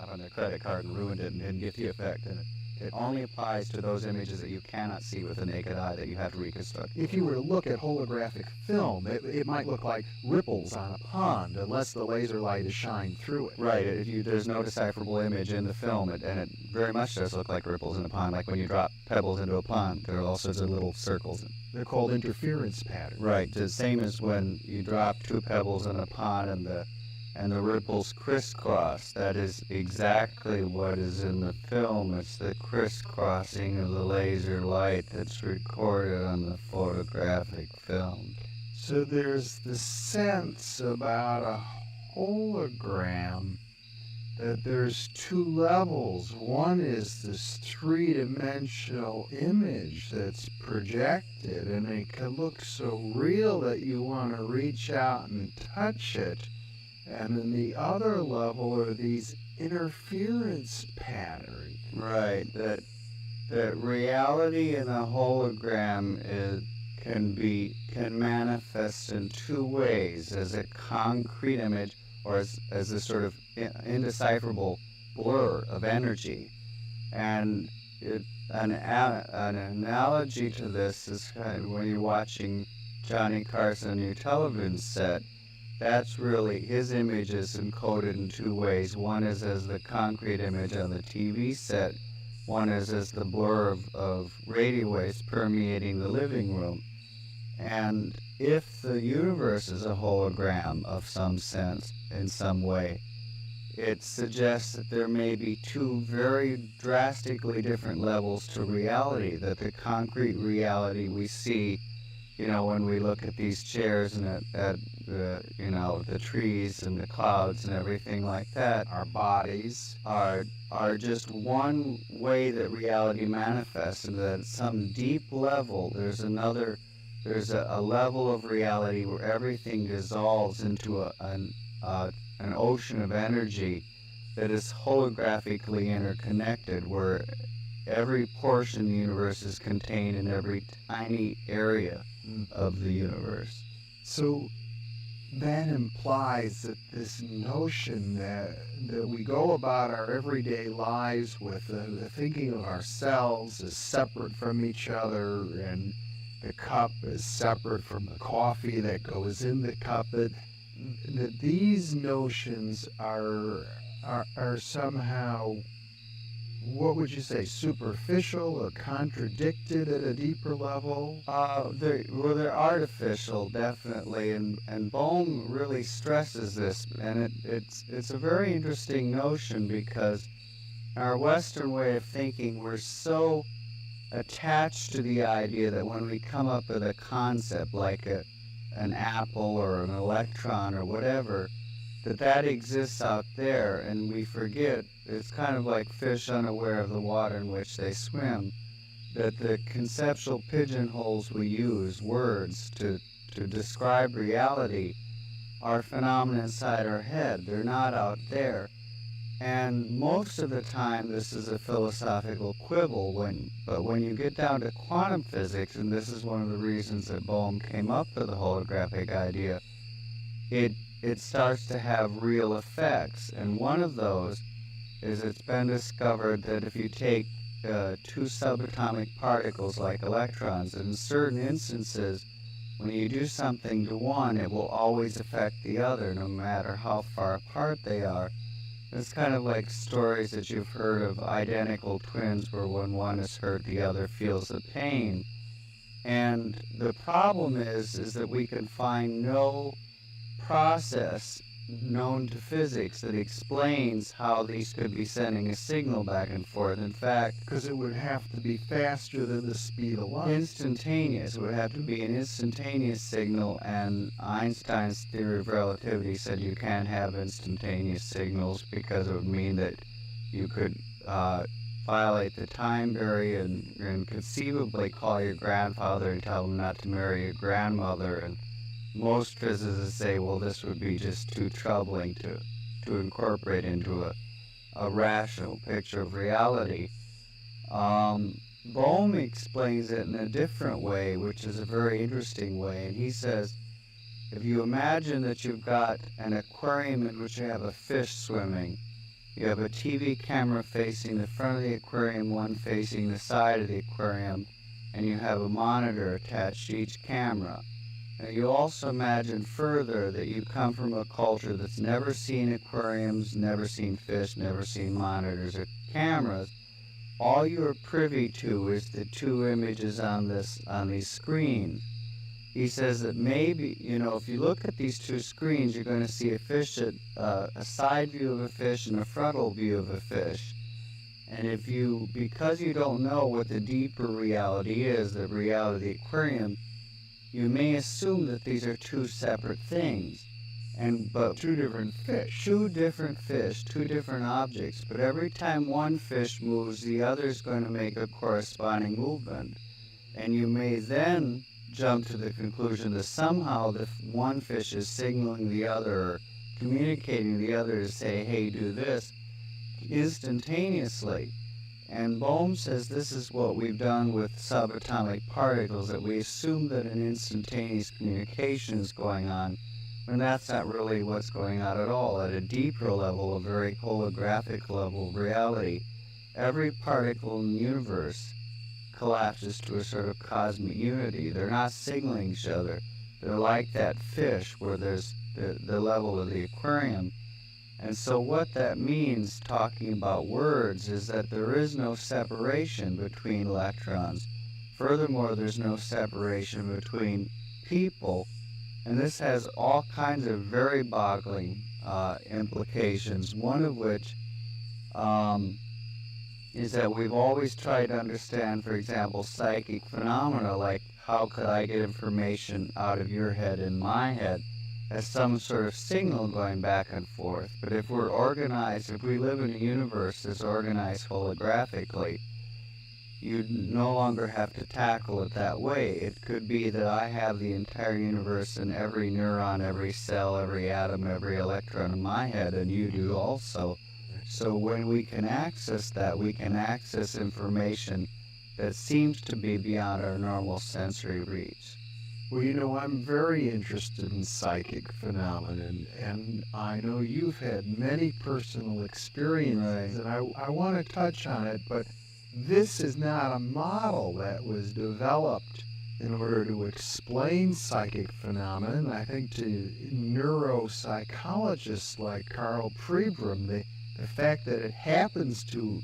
got on their credit card and ruined it and didn't get the effect. And it only applies to those images that you cannot see with the naked eye that you have to reconstruct. If you were to look at holographic film, it might look like ripples on a pond unless the laser light is shined through it. Right. There's no decipherable image in the film, and it very much does look like ripples in a pond. Like when you drop pebbles into a pond, there are all sorts of little circles. They're called interference patterns. Right. The same as when you drop 2 pebbles in a pond and the ripples crisscross. That is exactly what is in the film. It's the crisscrossing of the laser light that's recorded on the photographic film. So there's the sense about a hologram that there's 2 levels. One is this 3-dimensional image that's projected, and it can look so real that you want to reach out and touch it. And then the other level are these interference patterns. Right, that reality in a hologram can manifest in 2 ways: as a concrete image, or as a sort of indecipherable blur of energy. And an analogy to this is kind of when you're watching Johnny Carson on your television set. That's really, his image is encoded in 2 ways. One is as the concrete image on the TV set. One is as the blur of radio waves permeating the living room. And if the universe is a hologram of some sense, in some way, it suggests that there may be 2 very drastically different levels to reality, that the concrete reality we see, when we look at these chairs and at the trees and the clouds and everything like that, our bodies are just one way that reality manifests, and that at some deep level there's a level of reality where everything dissolves into an ocean of energy that is holographically interconnected, where every portion of the universe is contained in every tiny area of the universe. So that implies that this notion that we go about our everyday lives with the thinking of ourselves as separate from each other, and the cup is separate from the coffee that goes in the cup, that these notions are somehow, what would you say, superficial or contradicted at a deeper level? They're artificial, definitely, and Bohm really stresses this, and it's a very interesting notion, because in our Western way of thinking, we're so attached to the idea that when we come up with a concept like an apple or an electron or whatever, that exists out there, and we forget. It's kind of like fish unaware of the water in which they swim, that the conceptual pigeonholes we use, words, to describe reality, are phenomena inside our head. They're not out there. And most of the time this is a philosophical quibble, but when you get down to quantum physics, and this is one of the reasons that Bohm came up with the holographic idea, it starts to have real effects. And one of those is, it's been discovered that if you take 2 subatomic particles like electrons, in certain instances, when you do something to one, it will always affect the other, no matter how far apart they are. It's kind of like stories that you've heard of identical twins, where when one is hurt, the other feels the pain. And the problem is that we can find no process known to physics that explains how these could be sending a signal back and forth. In fact, because it would have to be faster than the speed of light. Instantaneous. It would have to be an instantaneous signal, and Einstein's theory of relativity said you can't have instantaneous signals, because it would mean that you could violate the time barrier and conceivably call your grandfather and tell him not to marry your grandmother. And most physicists say, well, this would be just too troubling to incorporate into a rational picture of reality. Bohm explains it in a different way, which is a very interesting way. And he says, if you imagine that you've got an aquarium in which you have a fish swimming, You have a TV camera facing the front of the aquarium, one facing the side of the aquarium, and you have a monitor attached to each camera. Now, you also imagine further that you come from a culture that's never seen aquariums, never seen fish, never seen monitors or cameras. All you are privy to is the two images on these screens. He says that maybe, if you look at these two screens, you're going to see a fish, a side view of a fish and a frontal view of a fish. And because you don't know what the deeper reality is, the reality of the aquarium, you may assume that these are two separate things. But two different fish. Two different fish, two different objects. But every time one fish moves, the other is going to make a corresponding movement. And you may then jump to the conclusion that somehow the one fish is signaling the other, or communicating the other to say, hey, do this, instantaneously. And Bohm says this is what we've done with subatomic particles, that we assume that an instantaneous communication is going on, when that's not really what's going on at all. At a deeper level, a very holographic level of reality, every particle in the universe collapses to a sort of cosmic unity. They're not signaling each other. They're like that fish where there's the level of the aquarium. And so what that means, talking about words, is that there is no separation between electrons. Furthermore, there's no separation between people. And this has all kinds of very boggling implications, one of which is that we've always tried to understand, for example, psychic phenomena, like how could I get information out of your head in my head, as some sort of signal going back and forth. But if we're organized, if we live in a universe that's organized holographically, you no longer have to tackle it that way. It could be that I have the entire universe and every neuron, every cell, every atom, every electron in my head, and you do also. So when we can access that, we can access information that seems to be beyond our normal sensory reach. Well, I'm very interested in psychic phenomena, and I know you've had many personal experiences, and I want to touch on it, but this is not a model that was developed in order to explain psychic phenomena. And I think to neuropsychologists like Karl Pribram, the fact that it happens to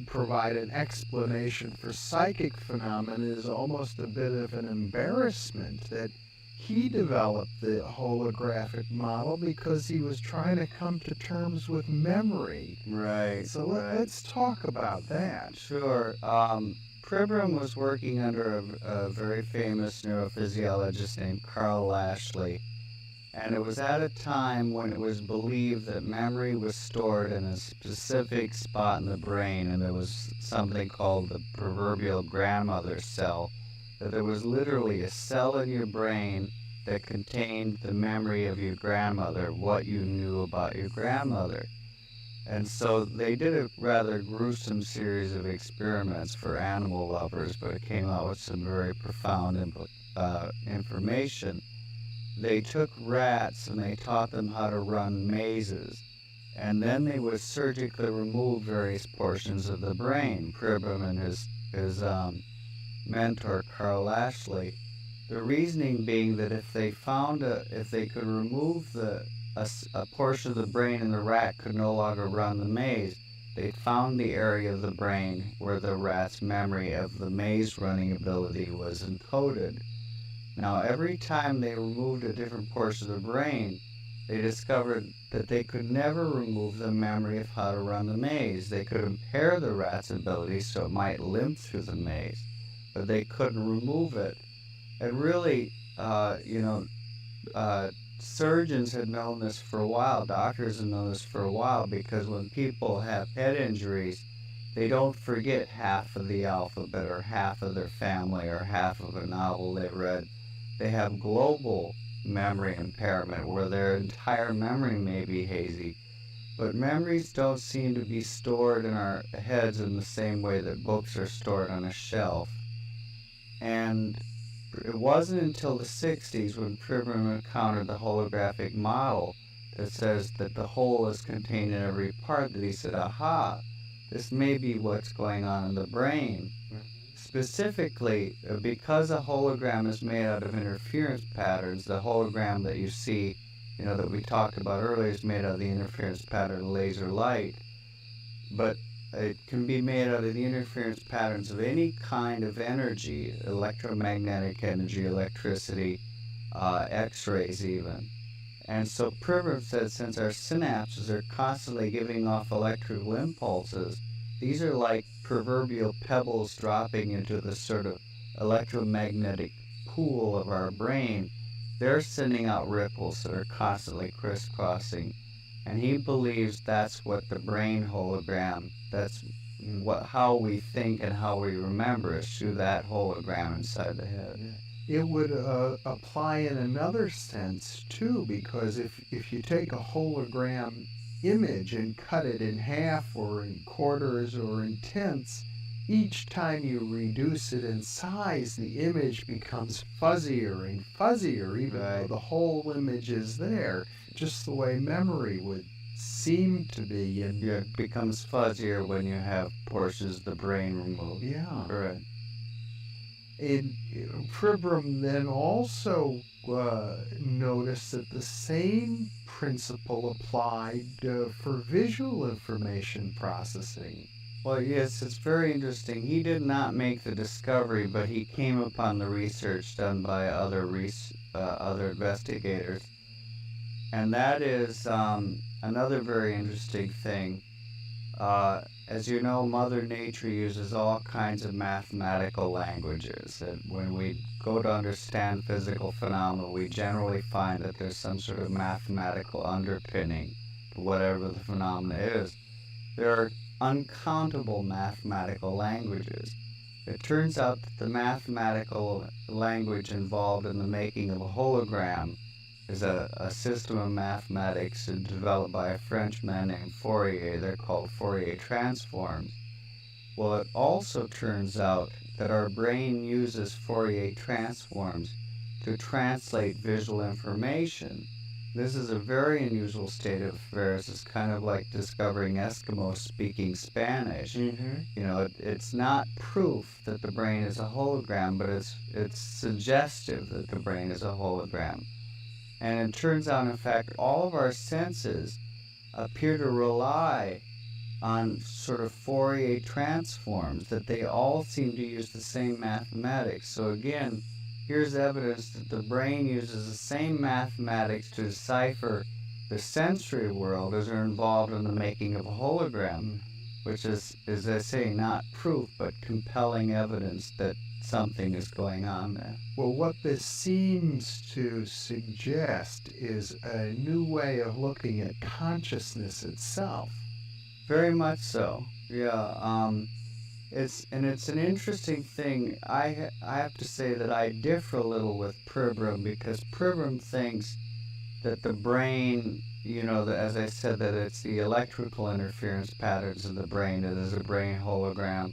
provide an explanation for psychic phenomena is almost a bit of an embarrassment. That he developed the holographic model because he was trying to come to terms with memory. Right. So let's talk about that. Sure. Pribram was working under a very famous neurophysiologist named Carl Lashley. And it was at a time when it was believed that memory was stored in a specific spot in the brain, and there was something called the proverbial grandmother cell, that there was literally a cell in your brain that contained the memory of your grandmother, what you knew about your grandmother. And so they did a rather gruesome series of experiments for animal lovers, but it came out with some very profound information. They took rats and they taught them how to run mazes, and then they would surgically remove various portions of the brain. Pribram and his mentor Carl Lashley, the reasoning being that if they could remove a portion of the brain and the rat could no longer run the maze, they found the area of the brain where the rat's memory of the maze running ability was encoded. Now, every time they removed a different portion of the brain, they discovered that they could never remove the memory of how to run the maze. They could impair the rat's ability so it might limp through the maze, but they couldn't remove it. And really, surgeons had known this for a while, doctors had known this for a while, because when people have head injuries, they don't forget half of the alphabet or half of their family or half of a novel they read. They have global memory impairment where their entire memory may be hazy. But memories don't seem to be stored in our heads in the same way that books are stored on a shelf. And it wasn't until the 60s when Pribram encountered the holographic model that says that the whole is contained in every part, that he said, aha, this may be what's going on in the brain. Specifically, because a hologram is made out of interference patterns, the hologram that you see, that we talked about earlier is made out of the interference pattern laser light, but it can be made out of the interference patterns of any kind of energy, electromagnetic energy, electricity, X-rays even. And so Pribram said, since our synapses are constantly giving off electrical impulses, these are like proverbial pebbles dropping into the sort of electromagnetic pool of our brain. They're sending out ripples that are constantly crisscrossing. And he believes that's what the brain hologram, that's how we think and how we remember is through that hologram inside the head. It would apply in another sense too, because if you take a hologram image and cut it in half or in quarters or in tenths, each time you reduce it in size, the image becomes fuzzier and fuzzier, even though the whole image is there, just the way memory would seem to be. And it becomes fuzzier when you have portions of the brain removed. Yeah. Correct. And Pribram then also noticed that the same principle applied for visual information processing. Well, yes, it's very interesting. He did not make the discovery, but he came upon the research done by other investigators. And that is another very interesting thing. As you know, Mother Nature uses all kinds of mathematical languages. And when we go to understand physical phenomena, we generally find that there's some sort of mathematical underpinning to whatever the phenomena is. There are uncountable mathematical languages. It turns out that the mathematical language involved in the making of a hologram is a system of mathematics developed by a Frenchman named Fourier. They're called Fourier transforms. Well, it also turns out that our brain uses Fourier transforms to translate visual information. This is a very unusual state of affairs. It's kind of like discovering Eskimos speaking Spanish. It's not proof that the brain is a hologram, but it's suggestive that the brain is a hologram. And it turns out, in fact, all of our senses appear to rely on sort of Fourier transforms, that they all seem to use the same mathematics. So again, here's evidence that the brain uses the same mathematics to decipher the sensory world as are involved in the making of a hologram, which is, as I say, not proof, but compelling evidence that something is going on there. Well, what this seems to suggest is a new way of looking at consciousness itself. Very much so. Yeah. It's an interesting thing. I have to say that I differ a little with Pribram, because Pribram thinks that the brain, as I said, that it's the electrical interference patterns of the brain that is a brain hologram.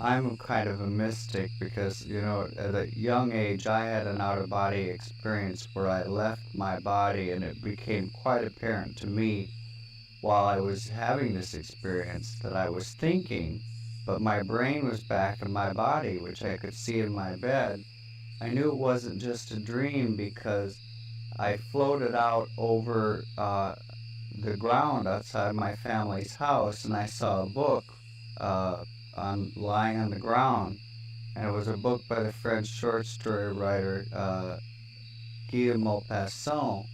I'm kind of a mystic because, at a young age, I had an out-of-body experience where I left my body, and it became quite apparent to me while I was having this experience that I was thinking, but my brain was back in my body, which I could see in my bed. I knew it wasn't just a dream because I floated out over the ground outside my family's house, and I saw a book lying on the ground, and it was a book by the French short story writer ℜ𝔦𝔱𝔲𝔫𝔡.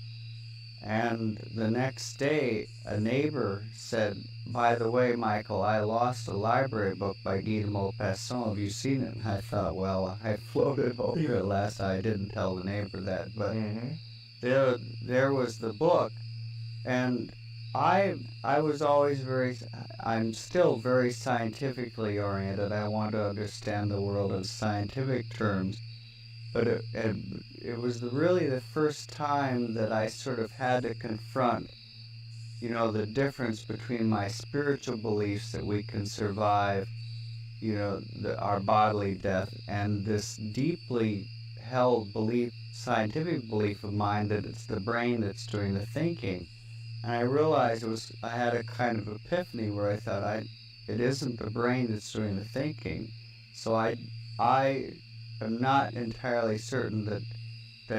And the next day, a neighbor said, "By the way, Michael, I lost a library book by ℜ𝔦𝔱𝔲𝔫𝔡. Have you seen it?" And I thought, well, I floated over it last night. I didn't tell the neighbor that, but there was the book. And I was always I'm still very scientifically oriented. I want to understand the world in scientific terms. But it was really the first time that I sort of had to confront, the difference between my spiritual beliefs that we can survive, our bodily death, and this deeply held belief, scientific belief of mine that it's the brain that's doing the thinking. And I realized I had a kind of epiphany where I thought it isn't the brain that's doing the thinking. So I am not entirely certain that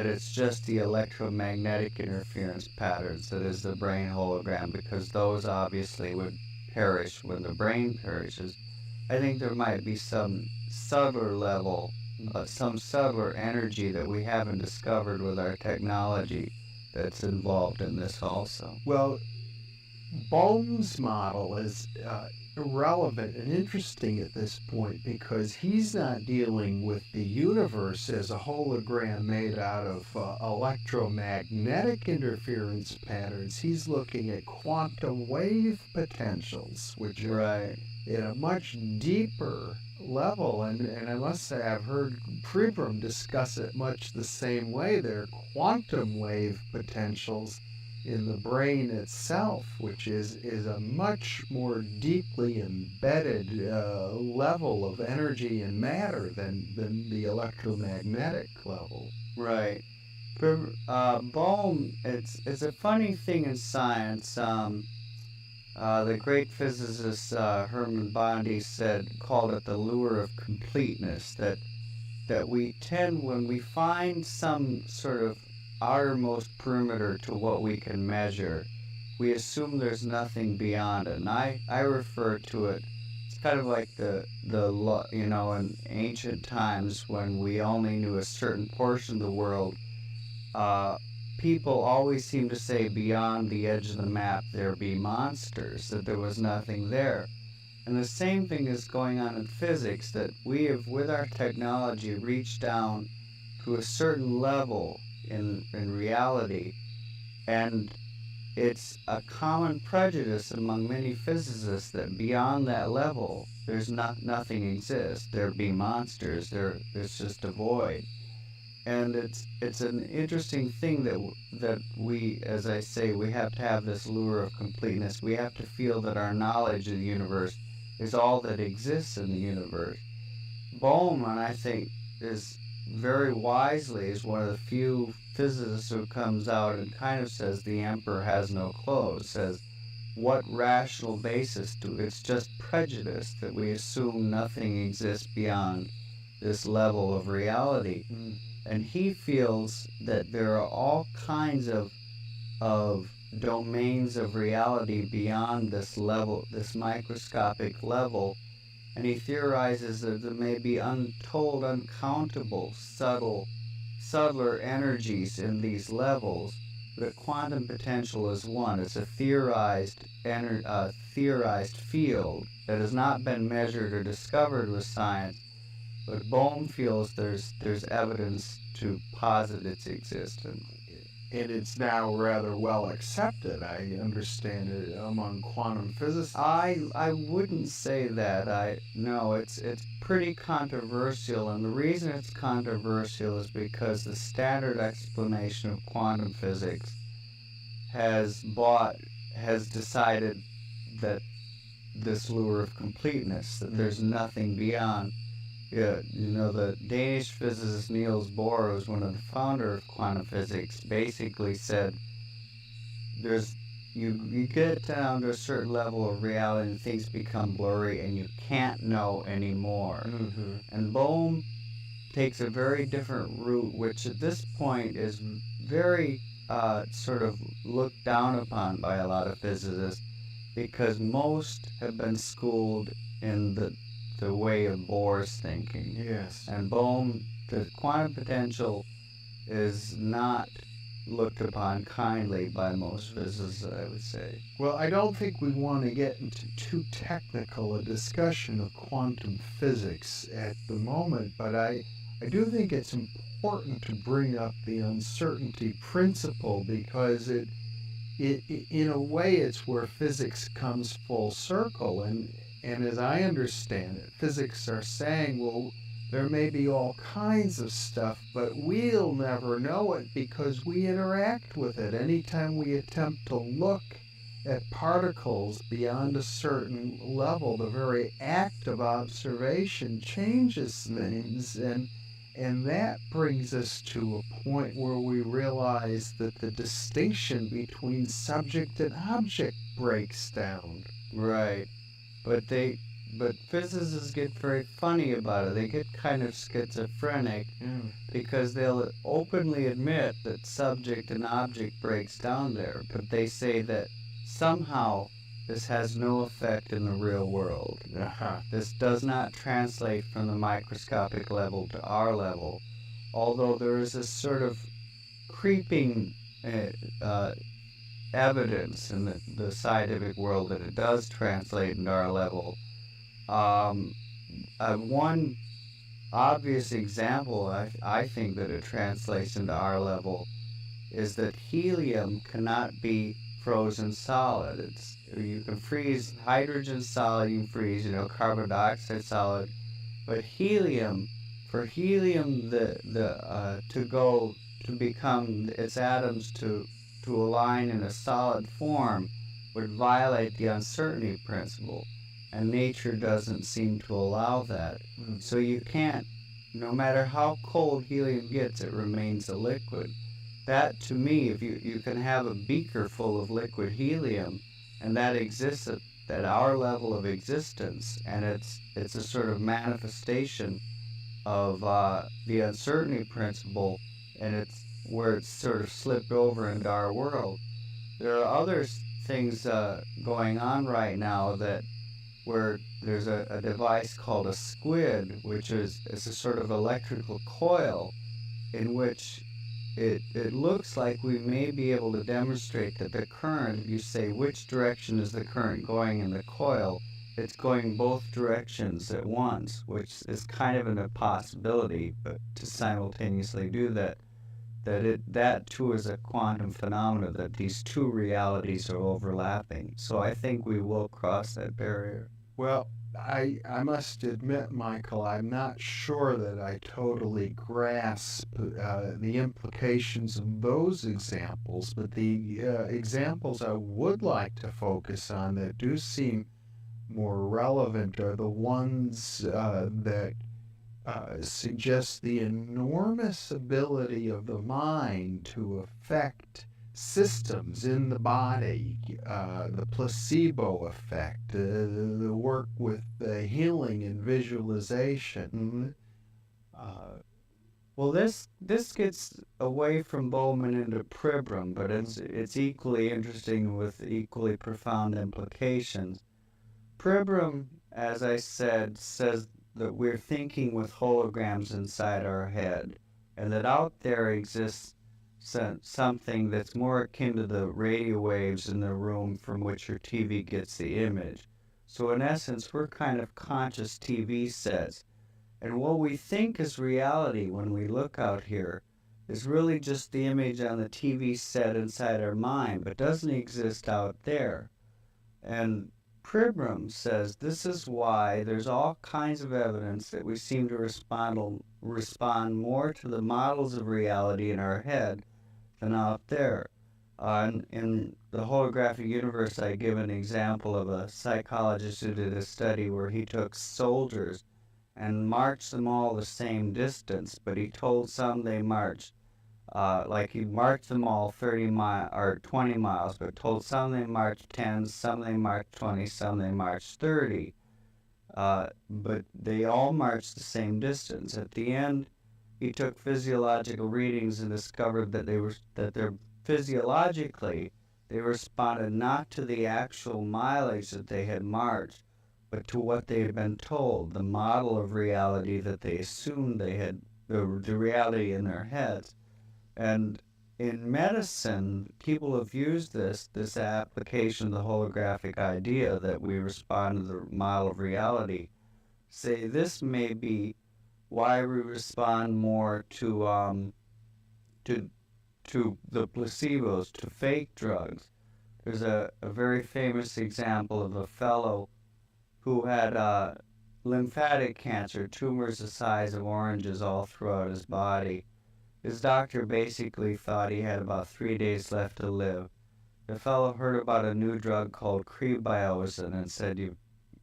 it's just the electromagnetic interference patterns that is the brain hologram, because those obviously would perish when the brain perishes. I think there might be some subtler level, some subtler energy that we haven't discovered with our technology that's involved in this also. Well, Bohm's model is irrelevant and interesting at this point because he's not dealing with the universe as a hologram made out of electromagnetic interference patterns. He's looking at quantum wave potentials, which are Right. at a much deeper level. And I must say, I've heard Pribram discuss it much the same way. There are quantum wave potentials in the brain itself, which is a much more deeply embedded level of energy and matter than the electromagnetic level. Right. Bohm, it's a funny thing in science. The great physicist Hermann Bondi called it the lure of completeness, that we tend, when we find some sort of outermost perimeter to what we can measure, we assume there's nothing beyond it. And I refer to it, it's kind of like in ancient times when we only knew a certain portion of the world, people always seem to say beyond the edge of the map there be monsters, that there was nothing there. And the same thing is going on in physics, that we have, with our technology, reached down to a certain level in reality, and it's a common prejudice among many physicists that beyond that level there's nothing exists. There be monsters. There's just a void. And it's an interesting thing that we, as I say, we have to have this lure of completeness. We have to feel that our knowledge of the universe is all that exists in the universe. Bowman, I think, is very wisely is one of the few physicists who comes out and kind of says the emperor has no clothes, says what rational basis it's just prejudice that we assume nothing exists beyond this level of reality. And he feels that there are all kinds of domains of reality beyond this level, this microscopic level, and he theorizes that there may be untold, uncountable, subtler energies in these levels. But quantum potential is one. It's a theorized field that has not been measured or discovered with science, but Bohm feels there's evidence to posit its existence. And it's now rather well accepted, I understand it, among quantum physicists. I wouldn't say that. No, it's pretty controversial, and the reason it's controversial is because the standard explanation of quantum physics has decided that this lure of completeness, that there's nothing beyond. Yeah, the Danish physicist Niels Bohr, who's one of the founders of quantum physics, basically said you get down to a certain level of reality and things become blurry and you can't know anymore. Mm-hmm. And Bohm takes a very different route, which at this point is very sort of looked down upon by a lot of physicists, because most have been schooled in the way of Bohr's thinking. Yes. And Bohm, the quantum potential is not looked upon kindly by most physicists, I would say. Well, I don't think we want to get into too technical a discussion of quantum physics at the moment, but I do think it's important to bring up the uncertainty principle, because it in a way it's where physics comes full circle. And as I understand it, physics are saying, well, there may be all kinds of stuff, but we'll never know it because we interact with it. Anytime we attempt to look at particles beyond a certain level, the very act of observation changes things. And that brings us to a point where we realize that the distinction between subject and object breaks down. Right. But physicists get very funny about it. They get kind of schizophrenic because they'll openly admit that subject and object breaks down there, but they say that somehow this has no effect in the real world. This does not translate from the microscopic level to our level, although there is a sort of creeping evidence in the scientific world that it does translate into our level. One obvious example I think that it translates into our level is that helium cannot be frozen solid. You can freeze hydrogen solid, you can freeze, carbon dioxide solid, but for helium to become its atoms to align in a solid form would violate the uncertainty principle, and nature doesn't seem to allow that. So you can't, no matter how cold helium gets, it remains a liquid. That, to me, if you can have a beaker full of liquid helium, and that exists at our level of existence, and it's a sort of manifestation of the uncertainty principle, and it's where it's sort of slipped over into our world. There are other things going on right now where there's a device called a squid, which is a sort of electrical coil in which it looks like we may be able to demonstrate that the current, you say which direction is the current going in the coil, it's going both directions at once, which is kind of an impossibility, but to simultaneously do that too is a quantum phenomenon, that these two realities are overlapping. So I think we will cross that barrier. Well, I must admit, Michael, I'm not sure that I totally grasp the implications of those examples, but the examples I would like to focus on that do seem more relevant are the ones that suggest the enormous ability of the mind to affect systems in the body, the placebo effect, the work with healing and visualization. Well, this gets away from Bowman into Pribram, but it's equally interesting with equally profound implications. Pribram, as I said, says that we're thinking with holograms inside our head, and that out there exists something that's more akin to the radio waves in the room from which your TV gets the image. So in essence, we're kind of conscious TV sets. And what we think is reality when we look out here is really just the image on the TV set inside our mind, but doesn't exist out there. And Pribram says this is why there's all kinds of evidence that we seem to respond more to the models of reality in our head than out there. In the holographic universe, I give an example of a psychologist who did a study where he took soldiers and marched them all the same distance, but he told some they marched he marched them all 30 miles or 20 miles, but told some they marched 10, some they marched 20, some they marched 30. But they all marched the same distance. At the end, he took physiological readings and discovered that physiologically they responded not to the actual mileage that they had marched, but to what they had been told, the model of reality that they assumed they had, the reality in their heads. And in medicine, people have used this application of the holographic idea that we respond to the model of reality. Say this may be why we respond more to the placebos, to fake drugs. There's a very famous example of a fellow who had lymphatic cancer, tumors the size of oranges all throughout his body. His doctor basically thought he had about 3 days left to live. The fellow heard about a new drug called Crebiozin and said, "You've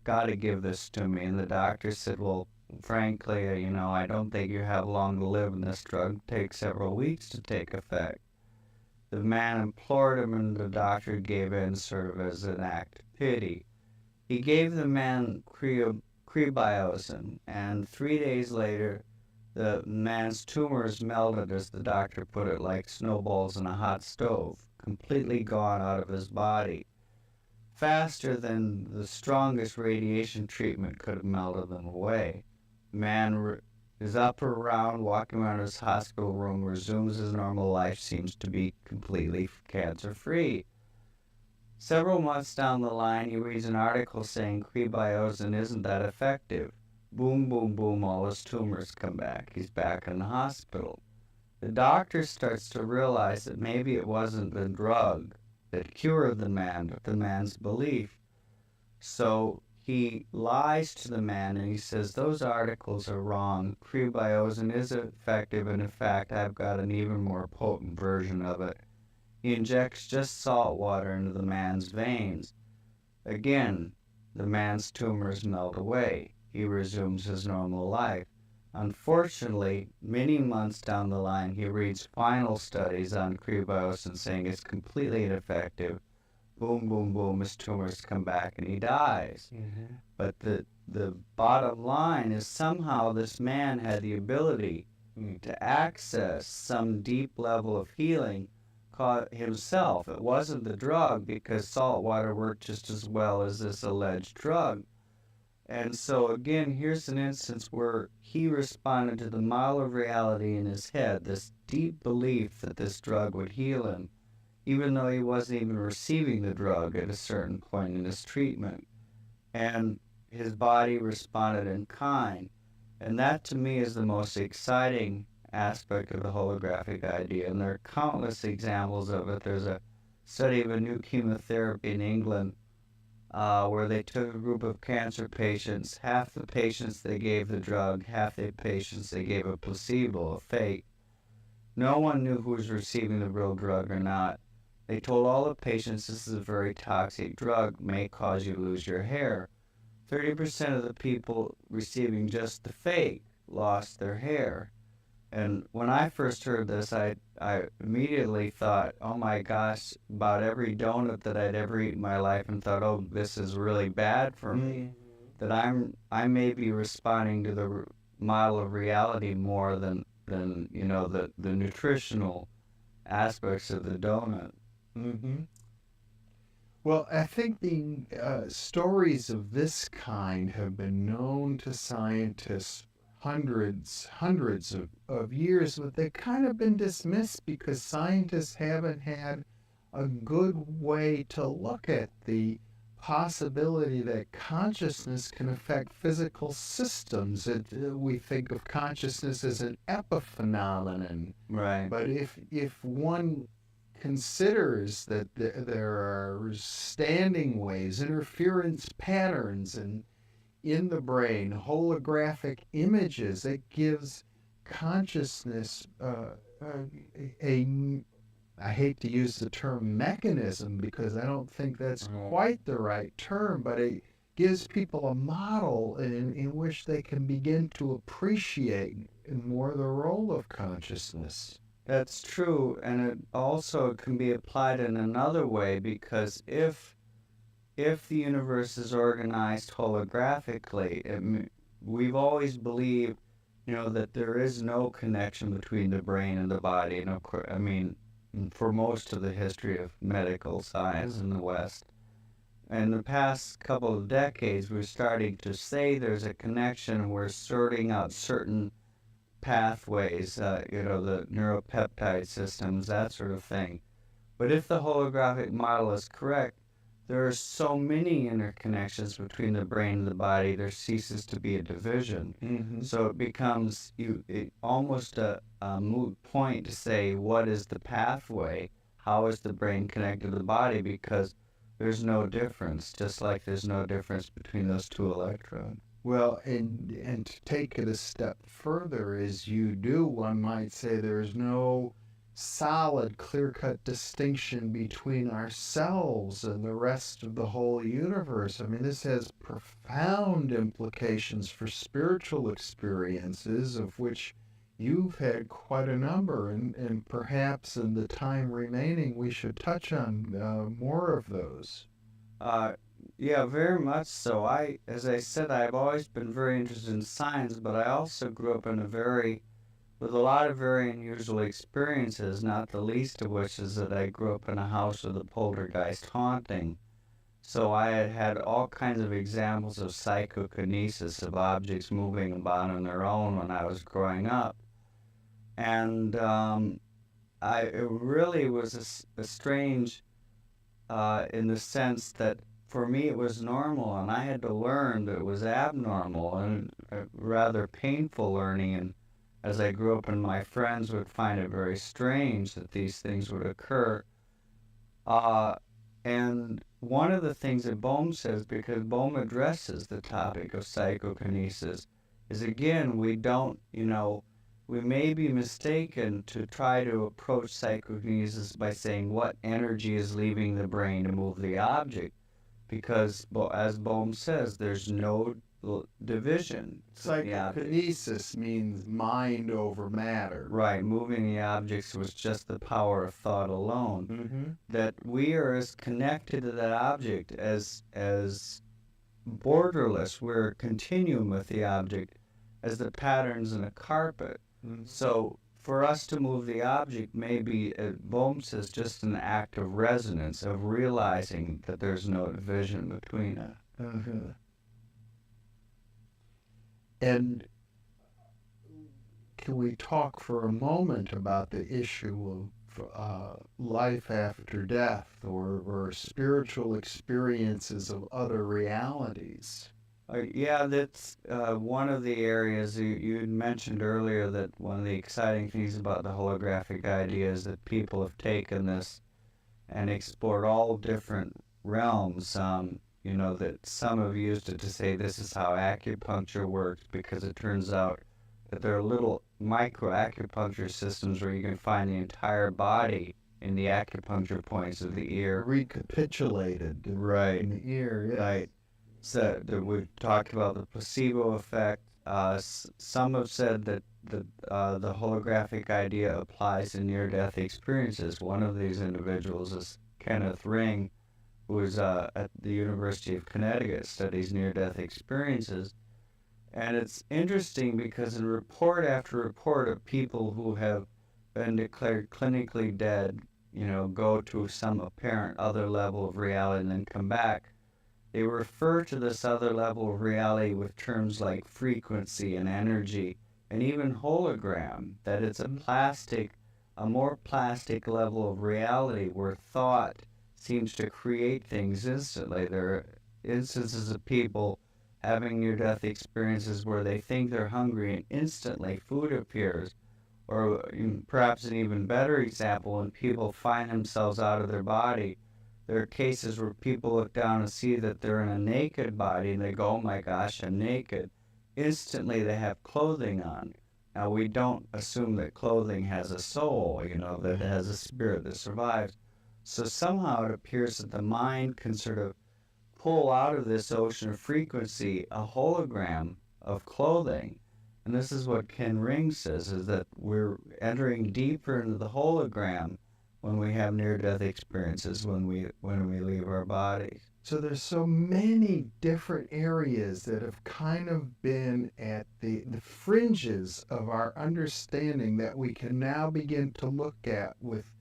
got to give this to me." And the doctor said, "Well, frankly, I don't think you have long to live, and this drug takes several weeks to take effect. The man implored him, and the doctor gave in sort of as an act of pity. He gave the man ℜ𝔦𝔱𝔲𝔫𝔡, and 3 days later, the man's tumors melted, as the doctor put it, like snowballs in a hot stove, completely gone out of his body, faster than the strongest radiation treatment could have melted them away. The man is up or around, walking around his hospital room, resumes his normal life, seems to be completely cancer-free. Several months down the line, he reads an article saying ℜ𝔦𝔱𝔲𝔫𝔡 isn't that effective. Boom, boom, boom, all his tumors come back. He's back in the hospital. The doctor starts to realize that maybe it wasn't the drug that cured the man, but the man's belief. So he lies to the man, and he says, those articles are wrong. ℜ𝔦𝔱𝔲𝔫𝔡 is effective, and in fact, I've got an even more potent version of it. He injects just salt water into the man's veins. Again, the man's tumors melt away. He resumes his normal life. Unfortunately, many months down the line, he reads final studies on ℜ𝔦𝔱𝔲𝔫𝔡 saying it's completely ineffective. Boom, boom, boom, his tumors come back and he dies. Mm-hmm. But the bottom line is somehow this man had the ability to access some deep level of healing himself. It wasn't the drug, because salt water worked just as well as this alleged drug. And so again, here's an instance where he responded to the model of reality in his head, this deep belief that this drug would heal him, even though he wasn't even receiving the drug at a certain point in his treatment. And his body responded in kind. And that, to me, is the most exciting aspect of the holographic idea. And there are countless examples of it. There's a study of a new chemotherapy in England where they took a group of cancer patients. Half the patients they gave the drug, half the patients they gave a placebo, a fake. No one knew who was receiving the real drug or not. They told all the patients, this is a very toxic drug, may cause you to lose your hair. 30% of the people receiving just the fake lost their hair. And when I first heard this, I immediately thought, oh my gosh, about every donut that I'd ever eaten in my life, and thought, oh, this is really bad for me. That I may be responding to the model of reality more than the nutritional aspects of the donut. Mm-hmm. Well, I think the stories of this kind have been known to scientists hundreds of years, but they've kind of been dismissed because scientists haven't had a good way to look at the possibility that consciousness can affect physical systems. We think of consciousness as an epiphenomenon. Right. But if one considers that there are standing waves, interference patterns, and in the brain, holographic images, it gives consciousness I hate to use the term mechanism because I don't think that's quite the right term, but it gives people a model in which they can begin to appreciate more the role of consciousness. That's true, and it also can be applied in another way, because if the universe is organized holographically, we've always believed, that there is no connection between the brain and the body. And of course, for most of the history of medical science in the West, in the past couple of decades, we're starting to say there's a connection. We're sorting out certain pathways, the neuropeptide systems, that sort of thing. But if the holographic model is correct, there are so many interconnections between the brain and the body, there ceases to be a division. Mm-hmm. So it becomes almost a moot point to say, what is the pathway? How is the brain connected to the body? Because there's no difference, just like there's no difference between those two electrodes. Well, and to take it a step further, as you do, one might say there's no solid, clear-cut distinction between ourselves and the rest of the whole universe. I mean, this has profound implications for spiritual experiences, of which you've had quite a number, and perhaps in the time remaining, we should touch on more of those. Yeah, very much so. As I said, I've always been very interested in science, but I also grew up with a lot of very unusual experiences, not the least of which is that I grew up in a house with a poltergeist haunting. So I had all kinds of examples of psychokinesis, of objects moving about on their own when I was growing up. And it really was a strange, in the sense that for me it was normal, and I had to learn that it was abnormal, and rather painful learning. And as I grew up, and my friends would find it very strange that these things would occur. And one of the things that Bohm says, because Bohm addresses the topic of psychokinesis, is again, we may be mistaken to try to approach psychokinesis by saying what energy is leaving the brain to move the object, because, as Bohm says, there's no division. Psychokinesis means mind over matter. Right, moving the objects was just the power of thought alone. Mm-hmm. That we are as connected to that object as borderless, we're a continuum with the object as the patterns in a carpet. Mm-hmm. So for us to move the object may be, Bohm says, just an act of resonance, of realizing that there's no division between us. Mm-hmm. And can we talk for a moment about the issue of life after death, or spiritual experiences of other realities? Yeah, that's one of the areas you had mentioned earlier, that one of the exciting things about the holographic idea is that people have taken this and explored all different realms. That some have used it to say this is how acupuncture works, because it turns out that there are little micro acupuncture systems where you can find the entire body in the acupuncture points of the ear. Recapitulated. Right. In the ear, yes. Right. So we've talked about the placebo effect. Some have said that the holographic idea applies in near-death experiences. One of these individuals is Kenneth Ring, who is at the University of Connecticut, studies near-death experiences. And it's interesting because in report after report of people who have been declared clinically dead, go to some apparent other level of reality and then come back, they refer to this other level of reality with terms like frequency and energy, and even hologram, that it's a more plastic level of reality where thought seems to create things instantly. There are instances of people having near-death experiences where they think they're hungry and instantly food appears. Or perhaps an even better example, when people find themselves out of their body. There are cases where people look down and see that they're in a naked body and they go, oh my gosh, I'm naked. Instantly they have clothing on. Now we don't assume that clothing has a soul, that it has a spirit that survives. So somehow it appears that the mind can sort of pull out of this ocean of frequency a hologram of clothing. And this is what Ken Ring says, is that we're entering deeper into the hologram when we have near-death experiences, when we leave our bodies. So there's so many different areas that have kind of been at the fringes of our understanding that we can now begin to look at with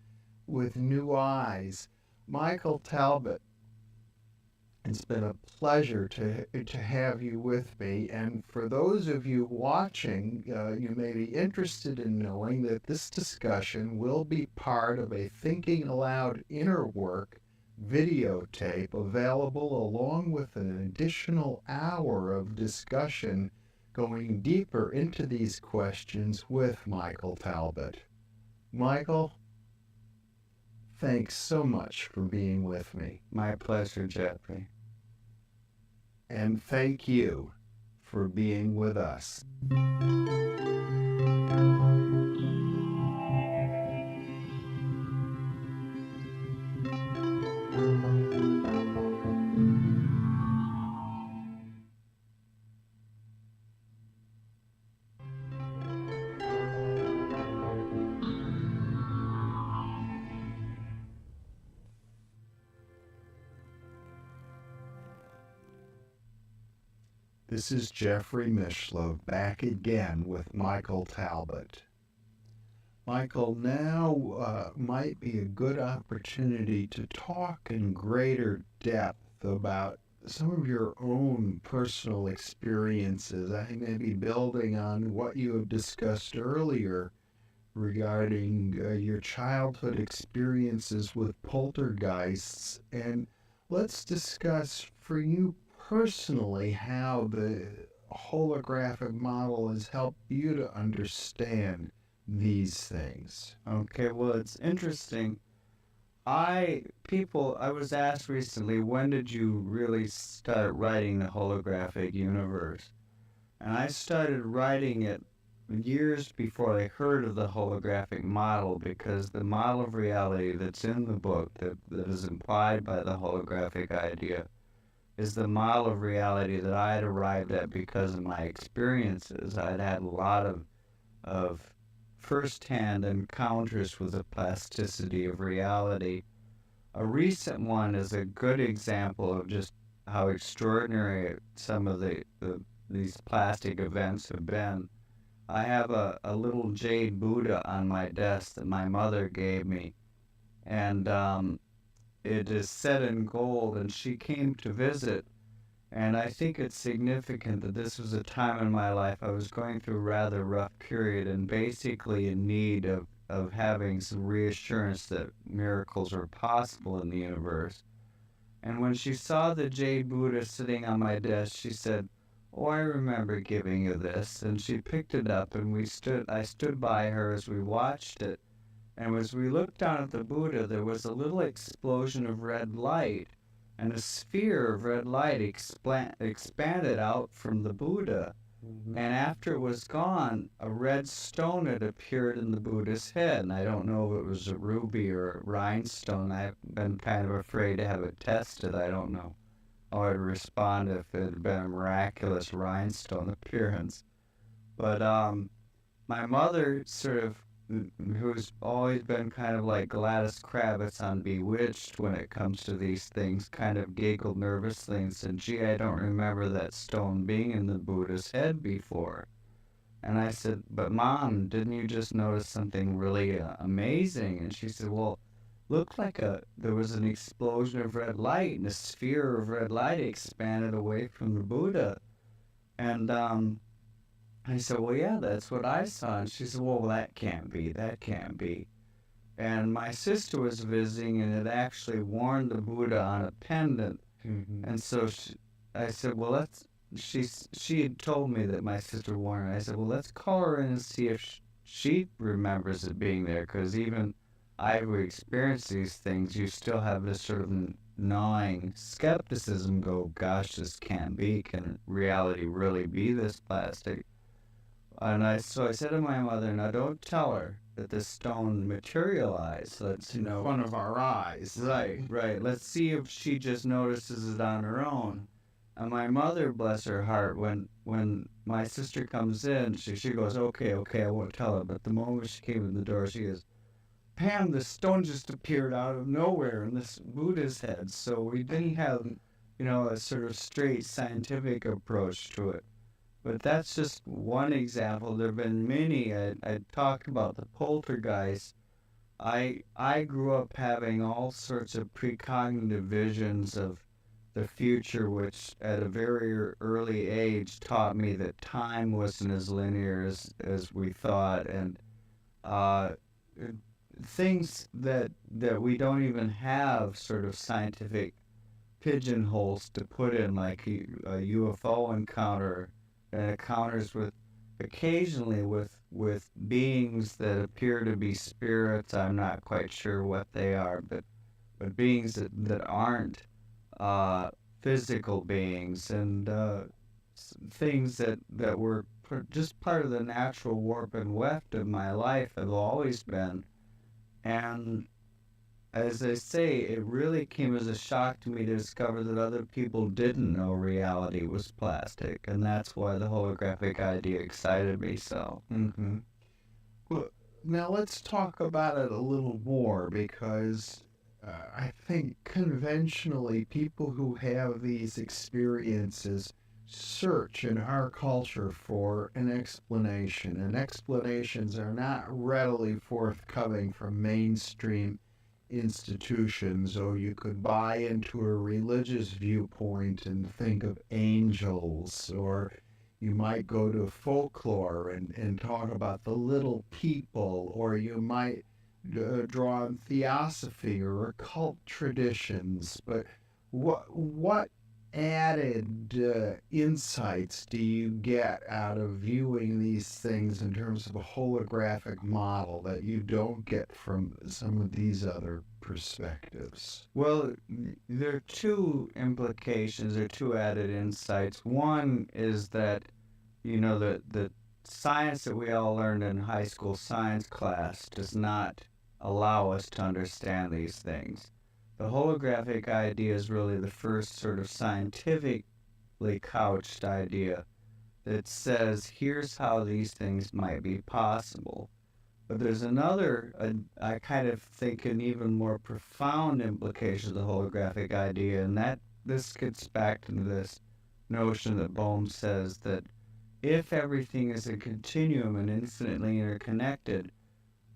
new eyes. Michael Talbot, it's been a pleasure to have you with me. And for those of you watching, you may be interested in knowing that this discussion will be part of a Thinking Aloud Inner Work videotape available along with an additional hour of discussion going deeper into these questions with Michael Talbot. Michael, thanks so much for being with me. My pleasure, Jeffrey. And thank you for being with us. This is Jeffrey Mishlove back again with Michael Talbot. Michael, now might be a good opportunity to talk in greater depth about some of your own personal experiences. I think maybe building on what you have discussed earlier regarding your childhood experiences with poltergeists. And let's discuss for you personally how the holographic model has helped you to understand these things. Okay, well, it's interesting. I was asked recently, when did you really start writing the holographic universe? And I started writing it years before I heard of the holographic model, because the model of reality that's in the book that is implied by the holographic idea is the model of reality that I had arrived at because of my experiences. I'd had a lot of first-hand encounters with the plasticity of reality. A recent one is a good example of just how extraordinary some of these plastic events have been. I have a little jade Buddha on my desk that my mother gave me, and it is set in gold, and she came to visit. And I think it's significant that this was a time in my life I was going through a rather rough period and basically in need of having some reassurance that miracles are possible in the universe. And when she saw the jade Buddha sitting on my desk, she said, "Oh, I remember giving you this." And she picked it up, and I stood by her as we watched it. And as we looked down at the Buddha, there was a little explosion of red light, and a sphere of red light expanded out from the Buddha. Mm-hmm. And after it was gone, a red stone had appeared in the Buddha's head. And I don't know if it was a ruby or a rhinestone. I've been kind of afraid to have it tested. I don't know how I'd respond if it had been a miraculous rhinestone appearance. But my mother who's always been kind of like Gladys Kravitz on Bewitched when it comes to these things, kind of giggled nervously and said, "Gee, I don't remember that stone being in the Buddha's head before." And I said, "But Mom, didn't you just notice something really amazing?" And she said, "Well, looked like there was an explosion of red light, and a sphere of red light expanded away from the Buddha." And I said, "Well, yeah, that's what I saw." And she said, "Well, that can't be." And my sister was visiting and had actually worn the Buddha on a pendant. Mm-hmm. And so I said, "Well, she had told me that my sister wore it." I said, "Well, let's call her in and see if she remembers it being there, because even I who experienced these things, you still have this sort of gnawing skepticism, go, gosh, this can't be. Can reality really be this plastic?" So I said to my mother, "Now don't tell her that this stone materialized. Let's, In front of our eyes. Right. Let's see if she just notices it on her own." And my mother, bless her heart, when my sister comes in, she goes, okay, I won't tell her. But the moment she came in the door, she goes, "Pam, the stone just appeared out of nowhere in this Buddha's head." So we didn't have, a sort of straight scientific approach to it. But that's just one example. There have been many. I talked about the poltergeist. I grew up having all sorts of precognitive visions of the future, which at a very early age taught me that time wasn't as linear as we thought, and uh, things that we don't even have sort of scientific pigeonholes to put in, like a UFO encounter, and encounters occasionally with beings that appear to be spirits. I'm not quite sure what they are, but beings that aren't physical beings, and things that were just part of the natural warp and weft of my life, have always been. And as I say, it really came as a shock to me to discover that other people didn't know reality was plastic, and that's why the holographic idea excited me so. Mm-hmm. Well, now let's talk about it a little more, because I think conventionally people who have these experiences search in our culture for an explanation, and explanations are not readily forthcoming from mainstream institutions, or you could buy into a religious viewpoint and think of angels, or you might go to folklore and talk about the little people, or you might draw on theosophy or occult traditions. But what added insights do you get out of viewing these things in terms of a holographic model that you don't get from some of these other perspectives? Well, there are two implications, or two added insights. One is that, the science that we all learned in high school science class does not allow us to understand these things. The holographic idea is really the first sort of scientifically couched idea that says, here's how these things might be possible. But there's another, I kind of think, an even more profound implication of the holographic idea, and that this gets back to this notion that Bohm says that if everything is a continuum and infinitely interconnected,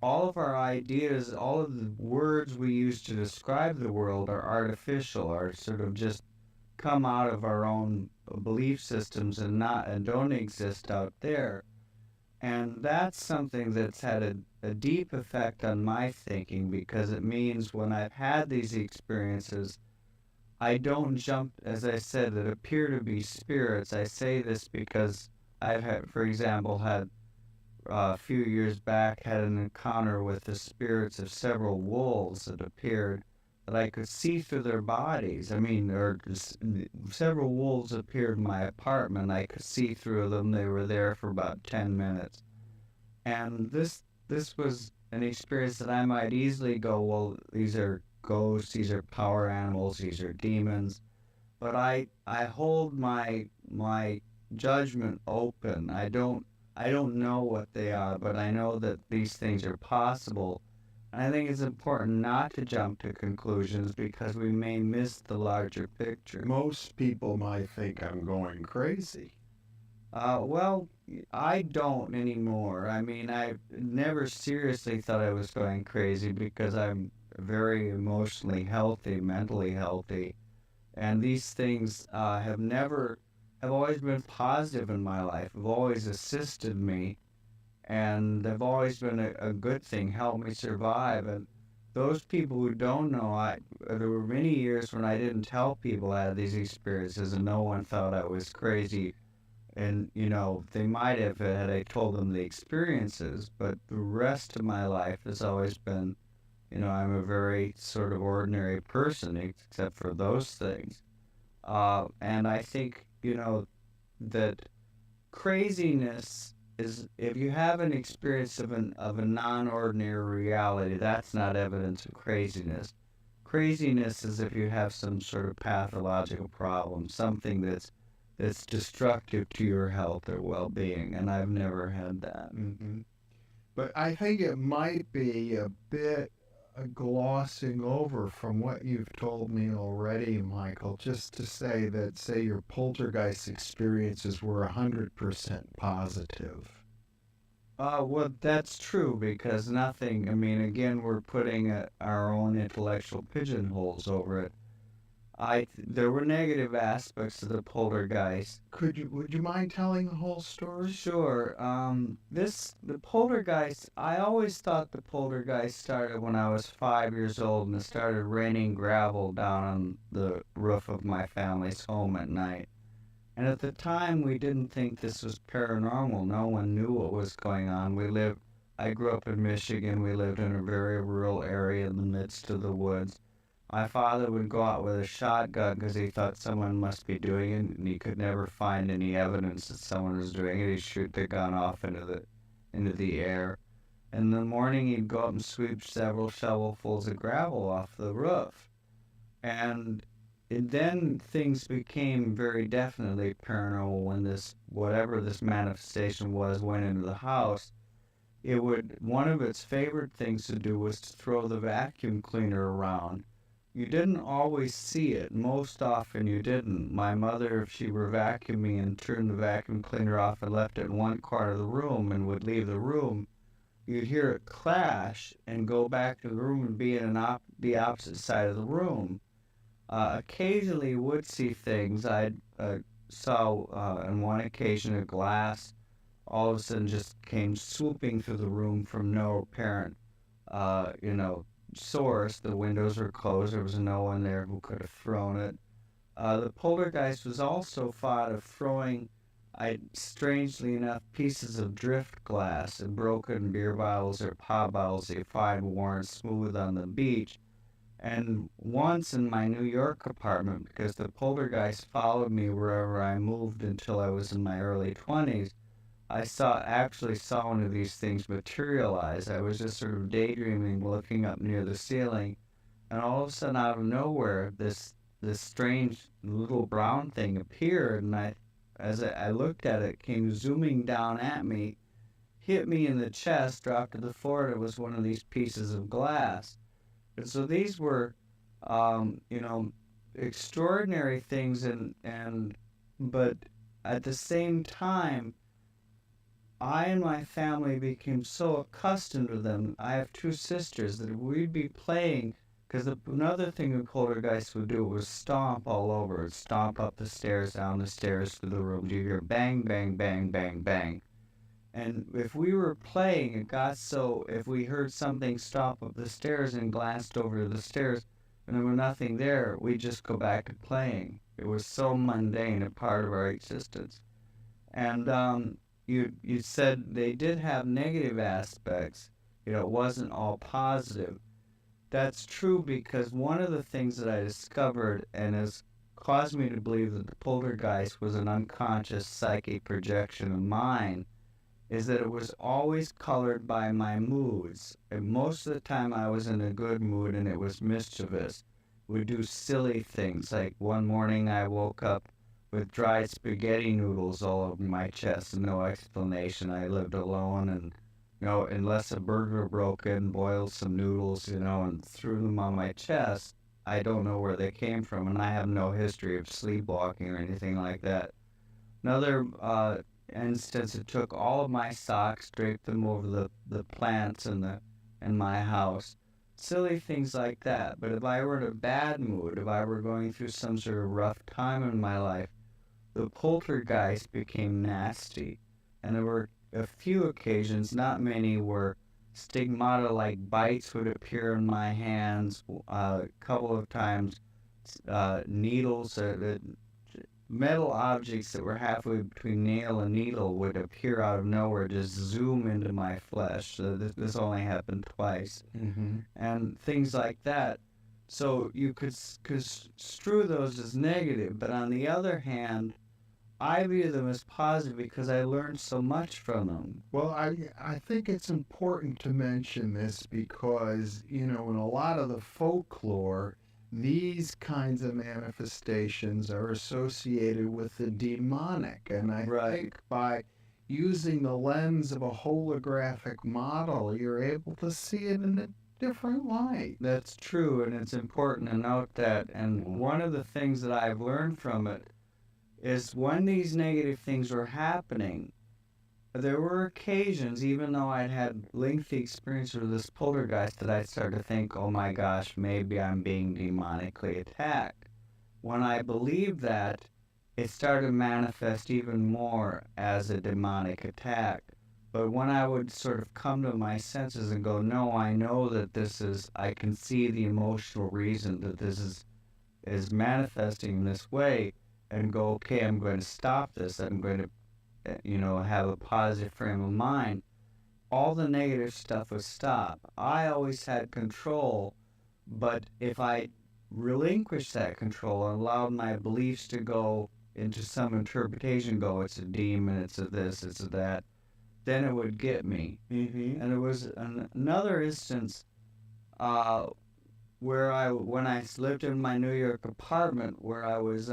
all of our ideas, all of the words we use to describe the world are artificial, are sort of just come out of our own belief systems and don't exist out there. And that's something that's had a deep effect on my thinking, because it means when I've had these experiences, I don't jump, as I said, that appear to be spirits. I say this because I've had, for example, had a few years back had an encounter with the spirits of several wolves that appeared, that I could see through their bodies. I mean, several wolves appeared in my apartment. I could see through them. They were there for about 10 minutes. And this was an experience that I might easily go, well, these are ghosts, these are power animals, these are demons. But I hold my judgment open. I don't know what they are, but I know that these things are possible. And I think it's important not to jump to conclusions, because we may miss the larger picture. Most people might think I'm going crazy. Well, I don't anymore. I mean, I never seriously thought I was going crazy, because I'm very emotionally healthy, mentally healthy. And these things have always been positive in my life, have always assisted me, and they've always been a good thing, helped me survive. And those people who don't know, there were many years when I didn't tell people I had these experiences, and no one thought I was crazy. And, they might have had I told them the experiences, but the rest of my life has always been, I'm a very sort of ordinary person, except for those things. And I think, that craziness is, if you have an experience of a non-ordinary reality, that's not evidence of craziness. Craziness is if you have some sort of pathological problem, something that's destructive to your health or well-being, and I've never had that. Mm-hmm. But I think it might be a bit glossing over from what you've told me already, Michael, just to say that, say, your poltergeist experiences were 100% positive. Well, that's true, because nothing, I mean, again, we're putting our own intellectual pigeonholes over it. There were negative aspects to the poltergeist. Would you mind telling the whole story? Sure. The poltergeist, I always thought the poltergeist started when I was 5 years old, and it started raining gravel down on the roof of my family's home at night. And at the time, we didn't think this was paranormal. No one knew what was going on. I grew up in Michigan. We lived in a very rural area in the midst of the woods. My father would go out with a shotgun because he thought someone must be doing it, and he could never find any evidence that someone was doing it. He'd shoot the gun off into the air. And in the morning, he'd go up and sweep several shovelfuls of gravel off the roof. And then things became very definitely paranormal when whatever this manifestation was, went into the house. One of its favorite things to do was to throw the vacuum cleaner around. you didn't always see it. Most often you didn't. My mother, if she were vacuuming and turned the vacuum cleaner off and left it in one corner of the room and would leave the room, you'd hear it clash and go back to the room and be in the opposite side of the room. Occasionally you would see things. I saw on one occasion a glass all of a sudden just came swooping through the room from no apparent, you know, source. The windows were closed. There was no one there who could have thrown it. The poltergeist was also fond of throwing, strangely enough, pieces of drift glass and broken beer bottles or pop bottles they find worn smooth on the beach. And once in my New York apartment, because the poltergeist followed me wherever I moved until I was in my early 20s, I actually saw one of these things materialize. I was just sort of daydreaming, looking up near the ceiling, and all of a sudden, out of nowhere, this strange little brown thing appeared, and as I looked at it, came zooming down at me, hit me in the chest, dropped to the floor, and it was one of these pieces of glass. And so these were, you know, extraordinary things, but at the same time, I and my family became so accustomed to them. I have two sisters that we'd be playing, because another thing the poltergeist would do was stomp all over. It'd stomp up the stairs, down the stairs to the room. You hear bang, bang, bang, bang, bang. And if we were playing, it got so, if we heard something stomp up the stairs and glanced over the stairs and there was nothing there, we'd just go back to playing. It was so mundane, a part of our existence. And you said they did have negative aspects. You know, it wasn't all positive. That's true, because one of the things that I discovered and has caused me to believe that the poltergeist was an unconscious psychic projection of mine is that it was always colored by my moods. And most of the time I was in a good mood and it was mischievous. We'd do silly things, like one morning I woke up with dried spaghetti noodles all over my chest and no explanation. I lived alone, and unless a burglar broke in, boiled some noodles, and threw them on my chest, I don't know where they came from, and I have no history of sleepwalking or anything like that. Another instance, it took all of my socks, draped them over the plants in my house. Silly things like that. But if I were in a bad mood, if I were going through some sort of rough time in my life, the poltergeist became nasty. And there were a few occasions, not many, where stigmata-like bites would appear in my hands. A couple of times, needles, metal objects that were halfway between nail and needle would appear out of nowhere, just zoom into my flesh. So this only happened twice. Mm-hmm. And things like that. So you could construe those as negative, but on the other hand, I view them as positive because I learned so much from them. Well, I think it's important to mention this because, in a lot of the folklore, these kinds of manifestations are associated with the demonic. And I think by using the lens of a holographic model, you're able to see it in a different light. That's true, and it's important to note that. And one of the things that I've learned from it is when these negative things were happening, there were occasions, even though I'd had lengthy experience with this poltergeist, that I'd start to think, oh my gosh, maybe I'm being demonically attacked. When I believed that, it started to manifest even more as a demonic attack. But when I would sort of come to my senses and go, no, I know that I can see the emotional reason that this is manifesting in this way, and go, okay, I'm going to stop this. I'm going to, have a positive frame of mind. All the negative stuff would stop. I always had control, but if I relinquished that control and allowed my beliefs to go into some interpretation, it's a demon, it's a this, it's a that, then it would get me. Mm-hmm. And there was another instance where when I lived in my New York apartment, where I was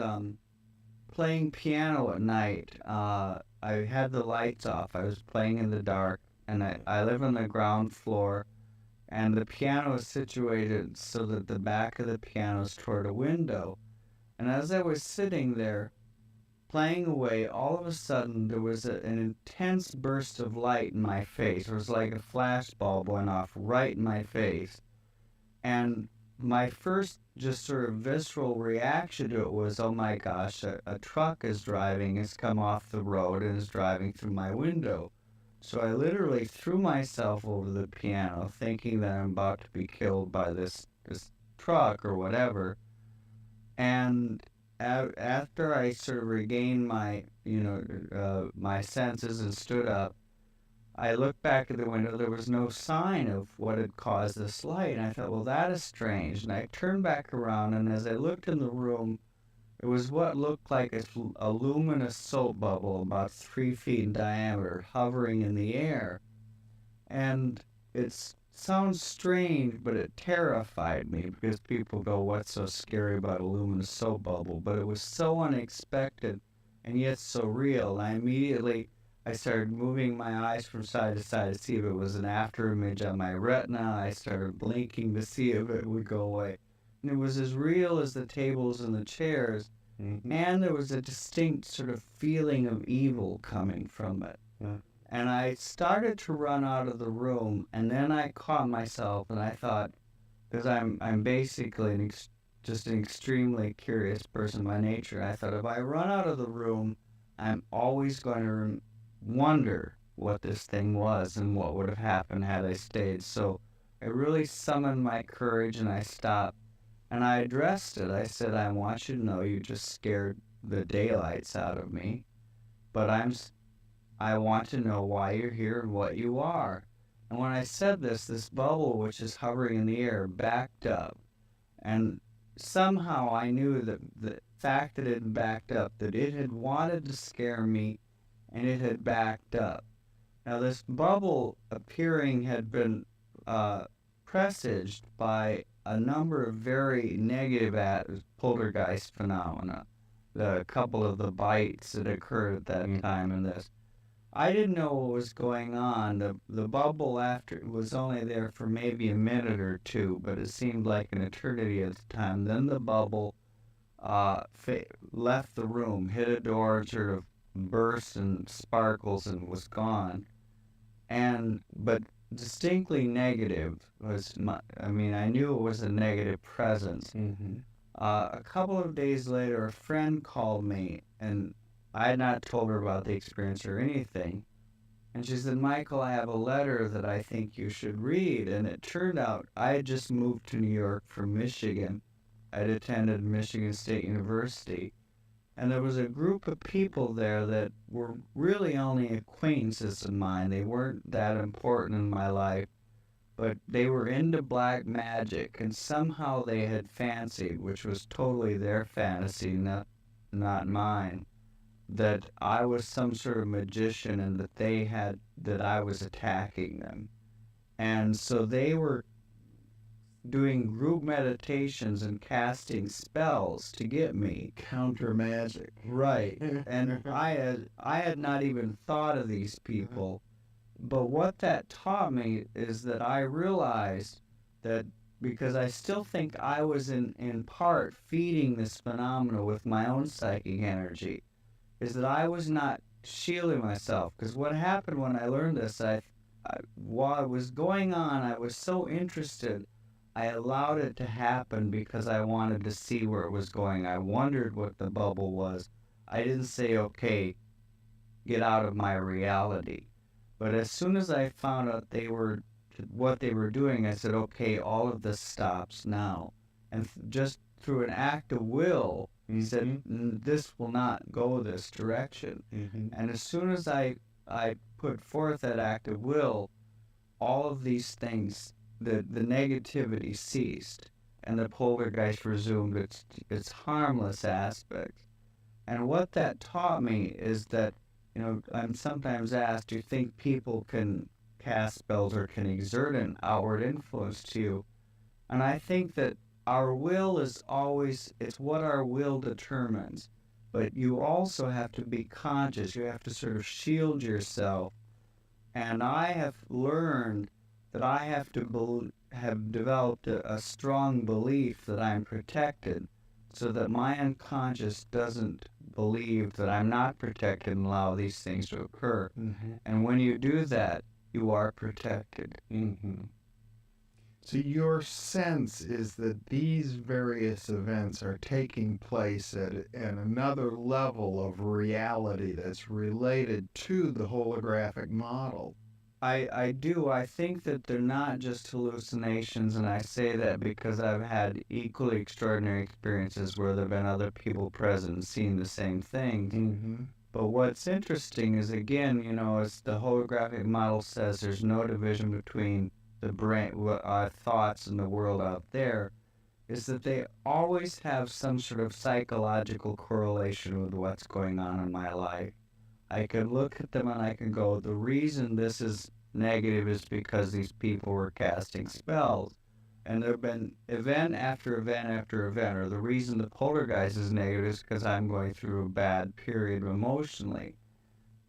playing piano at night. I had the lights off. I was playing in the dark, and I live on the ground floor, and the piano is situated so that the back of the piano is toward a window. And as I was sitting there playing away, all of a sudden there was an intense burst of light in my face. It was like a flash bulb went off right in my face. And my first just sort of visceral reaction to it was, oh my gosh, a truck has come off the road and is driving through my window. So I literally threw myself over the piano thinking that I'm about to be killed by this truck or whatever. And after I sort of regained my, my senses and stood up, I looked back at the window. There was no sign of what had caused this light. And I thought, well, that is strange. And I turned back around, and as I looked in the room, it was what looked like a luminous soap bubble about 3 feet in diameter hovering in the air. And it sounds strange, but it terrified me because people go, what's so scary about a luminous soap bubble? But it was so unexpected and yet so real. And I started moving my eyes from side to side to see if it was an after image on my retina. I started blinking to see if it would go away. And it was as real as the tables and the chairs. Mm-hmm. And there was a distinct sort of feeling of evil coming from it. Yeah. And I started to run out of the room, and then I caught myself, and I thought, because I'm basically just an extremely curious person by nature, I thought if I run out of the room, I'm always going to wonder what this thing was and what would have happened had I stayed. So I really summoned my courage, and I stopped. And I addressed it. I said, I want you to know you just scared the daylights out of me, but I want to know why you're here and what you are. And when I said this bubble, which is hovering in the air, backed up. And somehow I knew that the fact that it had backed up, that it had wanted to scare me, and it had backed up. Now this bubble appearing had been presaged by a number of very negative poltergeist phenomena. A couple of the bites that occurred at that time in this. I didn't know what was going on. The bubble after was only there for maybe a minute or two, but it seemed like an eternity at the time. Then the bubble left the room, hit a door, sort of burst and sparkles, and was gone. But distinctly negative I knew it was a negative presence. Mm-hmm. A couple of days later, a friend called me, and I had not told her about the experience or anything. And she said, Michael, I have a letter that I think you should read. And it turned out I had just moved to New York from Michigan. I'd attended Michigan State University. And there was a group of people there that were really only acquaintances of mine. They weren't that important in my life, but they were into black magic, and somehow they had fancied, which was totally their fantasy, not mine, that I was some sort of magician and that I was attacking them. And so they were doing group meditations and casting spells to get me. Counter magic. Right. And I had not even thought of these people. But what that taught me is that I realized that, because I still think I was in part feeding this phenomena with my own psychic energy, is that I was not shielding myself. Because what happened when I learned this, while it was going on, I was so interested, I allowed it to happen because I wanted to see where it was going. I wondered what the bubble was. I didn't say, okay, get out of my reality. But as soon as I found out what they were doing, I said, okay, all of this stops now. And just through an act of will, he said, this will not go this direction. Mm-hmm. And as soon as I put forth that act of will, all of these things, the negativity ceased, and the poltergeist resumed its harmless aspects. And what that taught me is that, I'm sometimes asked, do you think people can cast spells or can exert an outward influence to you? And I think that our will is always, it's what our will determines. But you also have to be conscious. You have to sort of shield yourself. And I have learned that I have developed a strong belief that I'm protected, so that my unconscious doesn't believe that I'm not protected and allow these things to occur. Mm-hmm. And when you do that, you are protected. Mm-hmm. So your sense is that these various events are taking place at another level of reality that's related to the holographic model. I do. I think that they're not just hallucinations, and I say that because I've had equally extraordinary experiences where there have been other people present and seeing the same things. Mm-hmm. But what's interesting is, again, as the holographic model says, there's no division between the brain, our thoughts, and the world out there, is that they always have some sort of psychological correlation with what's going on in my life. I can look at them and I can go, the reason this is negative is because these people were casting spells. And there have been event after event after event, or the reason the poltergeist is negative is because I'm going through a bad period emotionally.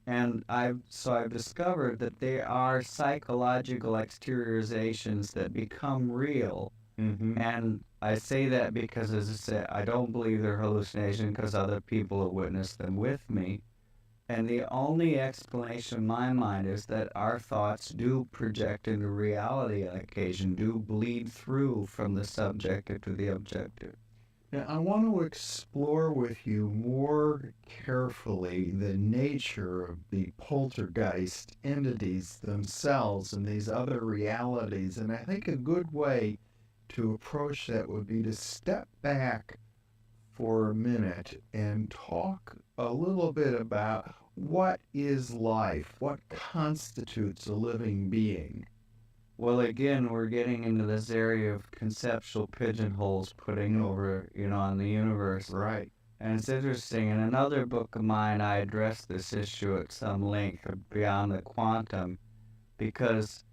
And I've discovered that there are psychological exteriorizations that become real. Mm-hmm. And I say that because, as I say, I don't believe they're hallucinations because other people have witnessed them with me. And the only explanation in my mind is that our thoughts do project into reality on occasion, do bleed through from the subjective to the objective. Now, I want to explore with you more carefully the nature of the poltergeist entities themselves and these other realities. And I think a good way to approach that would be to step back for a minute and talk a little bit about what is life, what constitutes a living being. Well, again, we're getting into this area of conceptual pigeonholes putting over, on the universe. Right. And it's interesting. In another book of mine, I address this issue at some length, Beyond the Quantum, because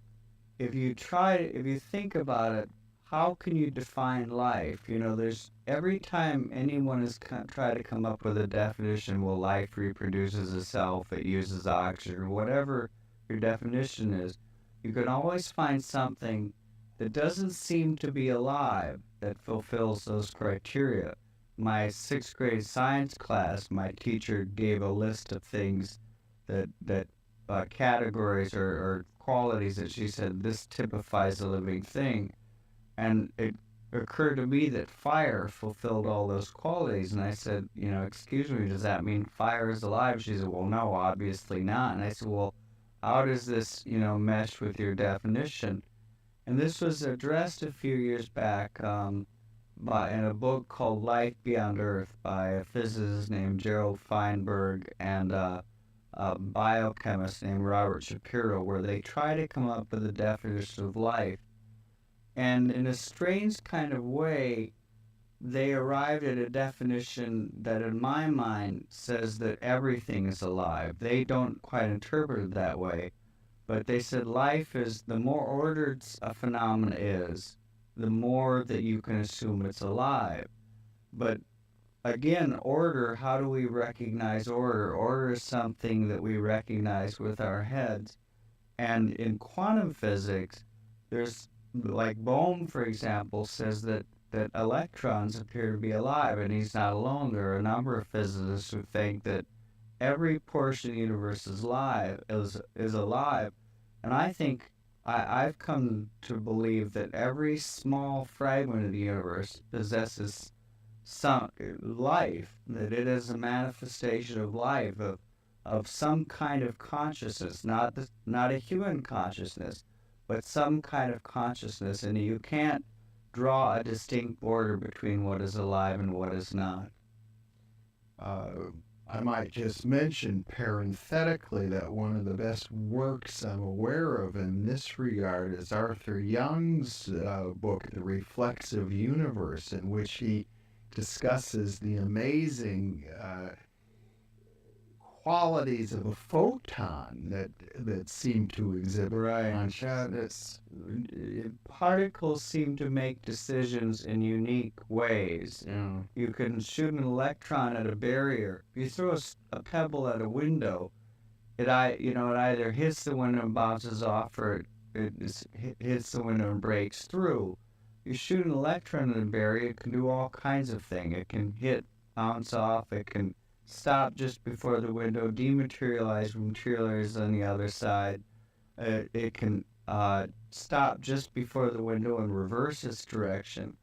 if you think about it, how can you define life? There's every time anyone has tried to come up with a definition, well, life reproduces itself, it uses oxygen, whatever your definition is, you can always find something that doesn't seem to be alive that fulfills those criteria. My 6th grade science class, my teacher gave a list of things that categories or qualities that she said this typifies a living thing, and it occurred to me that fire fulfilled all those qualities. And I said, excuse me, does that mean fire is alive? She said, well, no, obviously not. And I said, well, how does this mesh with your definition? And this was addressed a few years back in a book called Life Beyond Earth by a physicist named Gerald Feinberg and a biochemist named Robert Shapiro, where they try to come up with a definition of life. And in a strange kind of way, they arrived at a definition that, in my mind, says that everything is alive. They don't quite interpret it that way, but they said life is, the more ordered a phenomena is, the more that you can assume it's alive. But again, order, how do we recognize order? Order is something that we recognize with our heads. And in quantum physics, there's, like Bohm, for example, says that electrons appear to be alive, and he's not alone. There are a number of physicists who think that every portion of the universe is alive, and I think I've come to believe that every small fragment of the universe possesses some life, that it is a manifestation of life, of some kind of consciousness, not a human consciousness, but some kind of consciousness, and you can't draw a distinct border between what is alive and what is not. I might just mention parenthetically that one of the best works I'm aware of in this regard is Arthur Young's book, The Reflexive Universe, in which he discusses the amazing qualities of a photon that seem to exhibit consciousness. Particles seem to make decisions in unique ways. Yeah. You can shoot an electron at a barrier. If you throw a pebble at a window, it either hits the window and bounces off, or hits the window and breaks through. You shoot an electron in a barrier, it can do all kinds of things. It can hit, bounce off, it can stop just before the window, dematerialize, materialize on the other side. It can stop just before the window and reverse its direction.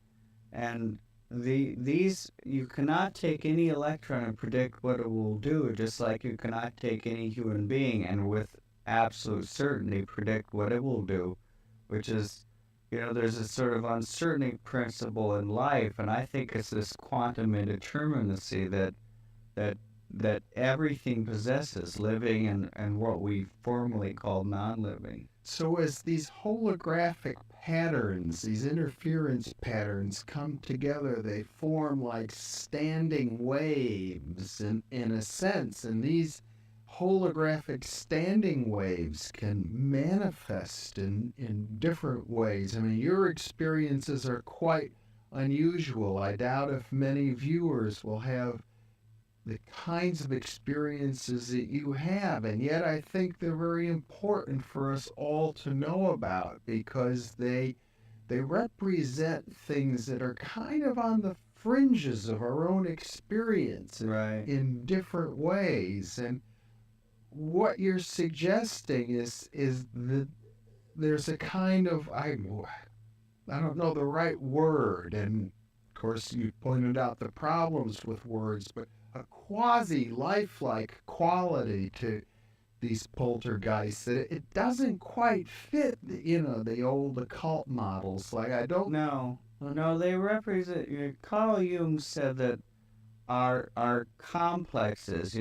And these you cannot take any electron and predict what it will do, just like you cannot take any human being and with absolute certainty predict what it will do, which is, there's a sort of uncertainty principle in life, and I think it's this quantum indeterminacy that everything possesses, living and what we formerly called non-living. So as these holographic patterns, these interference patterns come together, they form like standing waves in a sense, and these holographic standing waves can manifest in different ways. I mean, your experiences are quite unusual. I doubt if many viewers will have the kinds of experiences that you have, and yet I think they're very important for us all to know about, because they represent things that are kind of on the fringes of our own experience, right, in different ways. And what you're suggesting is that there's a kind of, I don't know the right word, and of course you pointed out the problems with words, but a quasi-lifelike quality to these poltergeists that it doesn't quite fit, the old occult models. Like, I don't... No, they represent, Carl Jung said that our complexes,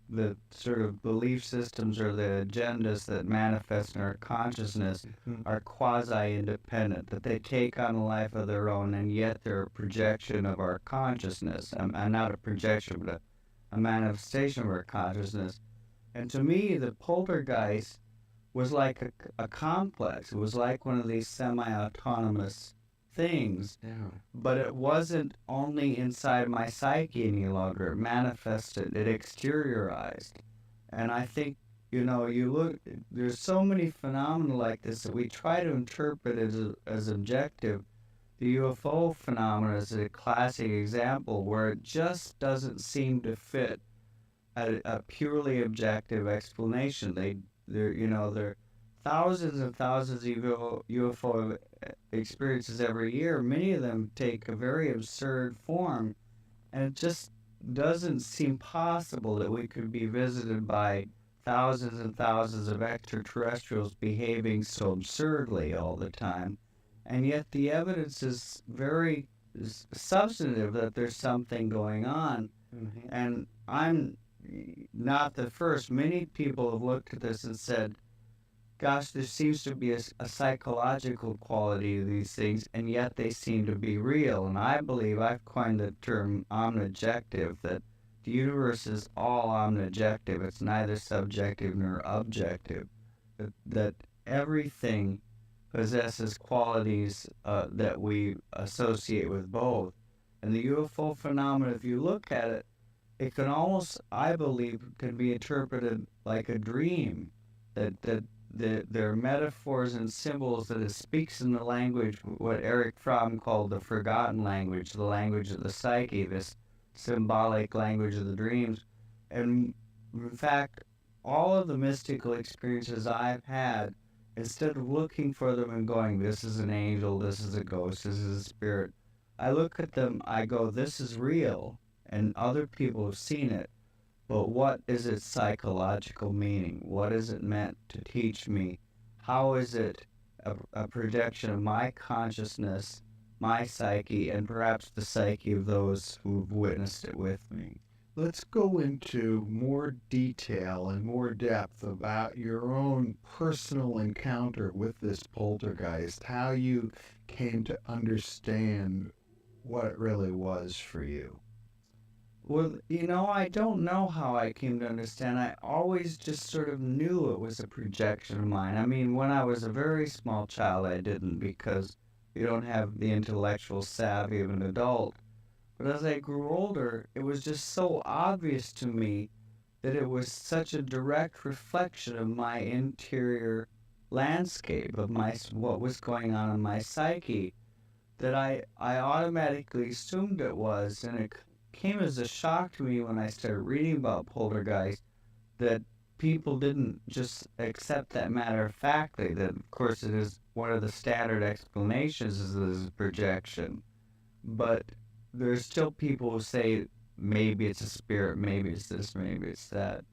the sort of belief systems or the agendas that manifest in our consciousness are quasi-independent, that they take on a life of their own, and yet they're a projection of our consciousness, and not a projection, but a manifestation of our consciousness. And to me, the poltergeist was like a complex. It was like one of these semi-autonomous things, but it wasn't only inside my psyche any longer. It manifested, it exteriorized. And I think, you look, there's so many phenomena like this that we try to interpret as objective. The UFO phenomena is a classic example where it just doesn't seem to fit a purely objective explanation. There thousands and thousands of UFO experiences every year. Many of them take a very absurd form, and it just doesn't seem possible that we could be visited by thousands and thousands of extraterrestrials behaving so absurdly all the time. And yet the evidence is very substantive that there's something going on. Mm-hmm. And I'm not the first. Many people have looked at this and said, gosh, there seems to be a psychological quality to these things, and yet they seem to be real. And I believe I've coined the term omnijective, that the universe is all omnijective. It's neither subjective nor objective. That everything possesses qualities that we associate with both. And the UFO phenomenon, if you look at it, it can almost, I believe, can be interpreted like a dream. That there are metaphors and symbols that it speaks in the language, what Erich Fromm called the forgotten language, the language of the psyche, this symbolic language of the dreams. And in fact, all of the mystical experiences I've had, instead of looking for them and going, this is an angel, this is a ghost, this is a spirit, I look at them, I go, this is real, and other people have seen it. But what is its psychological meaning? What is it meant to teach me? How is it a projection of my consciousness, my psyche, and perhaps the psyche of those who've witnessed it with me? Let's go into more detail and more depth about your own personal encounter with this poltergeist, how you came to understand what it really was for you. Well, I don't know how I came to understand. I always just sort of knew it was a projection of mine. I mean, when I was a very small child, I didn't, because you don't have the intellectual savvy of an adult. But as I grew older, it was just so obvious to me that it was such a direct reflection of my interior landscape of what was going on in my psyche, that I automatically assumed it was, and it came as a shock to me when I started reading about poltergeist, that people didn't just accept that matter of factly, that of course it is one of the standard explanations is projection, but there's still people who say maybe it's a spirit, maybe it's this, maybe it's that.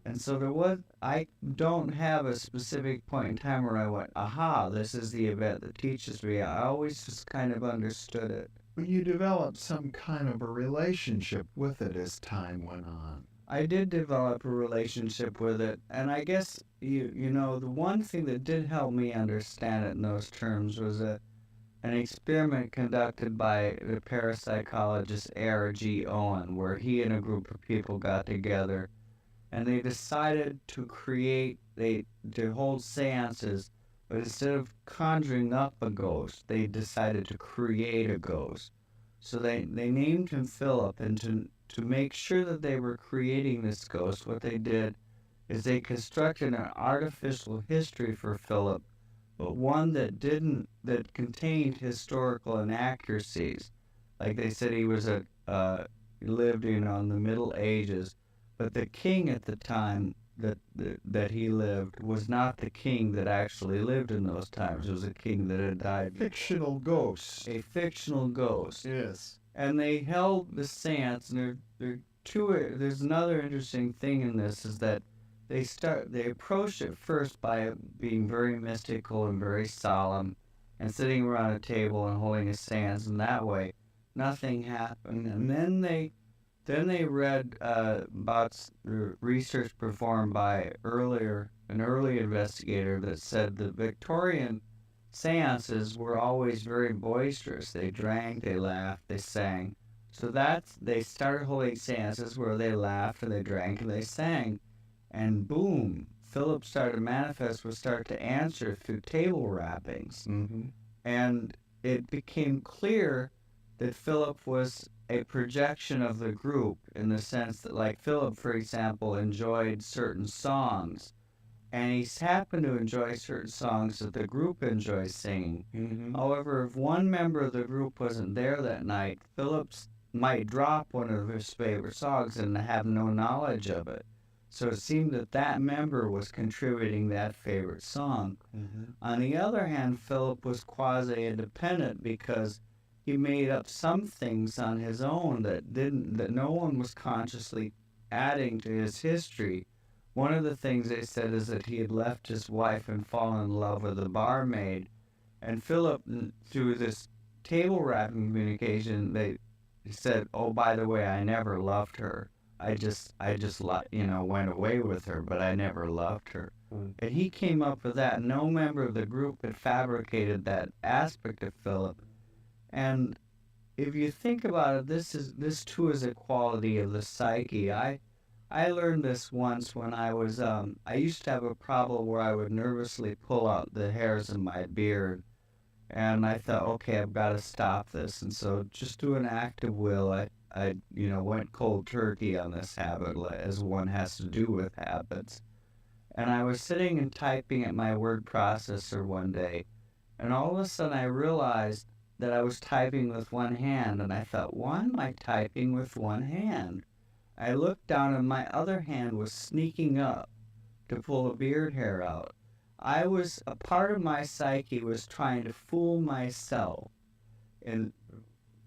And so I don't have a specific point in time where I went, aha, this is the event that teaches me. I always just kind of understood it. When you developed some kind of a relationship with it as time went on. I did develop a relationship with it, and I guess, you know, the one thing that did help me understand it in those terms was an experiment conducted by the parapsychologist ℜ𝔦𝔱𝔲𝔫𝔡, where he and a group of people got together and they decided to hold seances, but instead of conjuring up a ghost, they decided to create a ghost. So they named him Philip, and to make sure that they were creating this ghost, what they did is they constructed an artificial history for Philip, but one that contained historical inaccuracies. Like they said, he was lived in the Middle Ages, but the king at the time that he lived was not the king that actually lived in those times. It was a king that had died. Fictional ghost. A fictional ghost. Yes. And they held the seance, and there's another interesting thing in this, is that they approached it first by being very mystical and very solemn, and sitting around a table and holding a seance, and that way nothing happened. And then they read about the research performed by an early investigator that said the Victorian seances were always very boisterous. They drank, they laughed, they sang. So they started holding seances where they laughed and they drank and they sang. And boom, Philip started to manifest, would start to answer through table rappings. Mm-hmm. And it became clear that Philip was a projection of the group, in the sense that, like, Philip, for example, enjoyed certain songs, and he happened to enjoy certain songs that the group enjoys singing. Mm-hmm. However, if one member of the group wasn't there that night, Philip might drop one of his favorite songs and have no knowledge of it. So it seemed that member was contributing that favorite song. Mm-hmm. On the other hand, Philip was quasi-independent, because he made up some things on his own that no one was consciously adding to his history. One of the things they said is that he had left his wife and fallen in love with a barmaid. And Philip, through this table rapping communication, they said, "Oh, by the way, I never loved her. I just went away with her, but I never loved her." And he came up with that. No member of the group had fabricated that aspect of Philip. And if you think about it, this too is a quality of the psyche. I learned this once when I used to have a problem where I would nervously pull out the hairs in my beard, and I thought, okay, I've got to stop this. And so, just through an act of will, I went cold turkey on this habit, as one has to do with habits. And I was sitting and typing at my word processor one day, and all of a sudden I realized that I was typing with one hand, and I thought, why am I typing with one hand? I looked down, and my other hand was sneaking up to pull a beard hair out. A part of my psyche was trying to fool myself and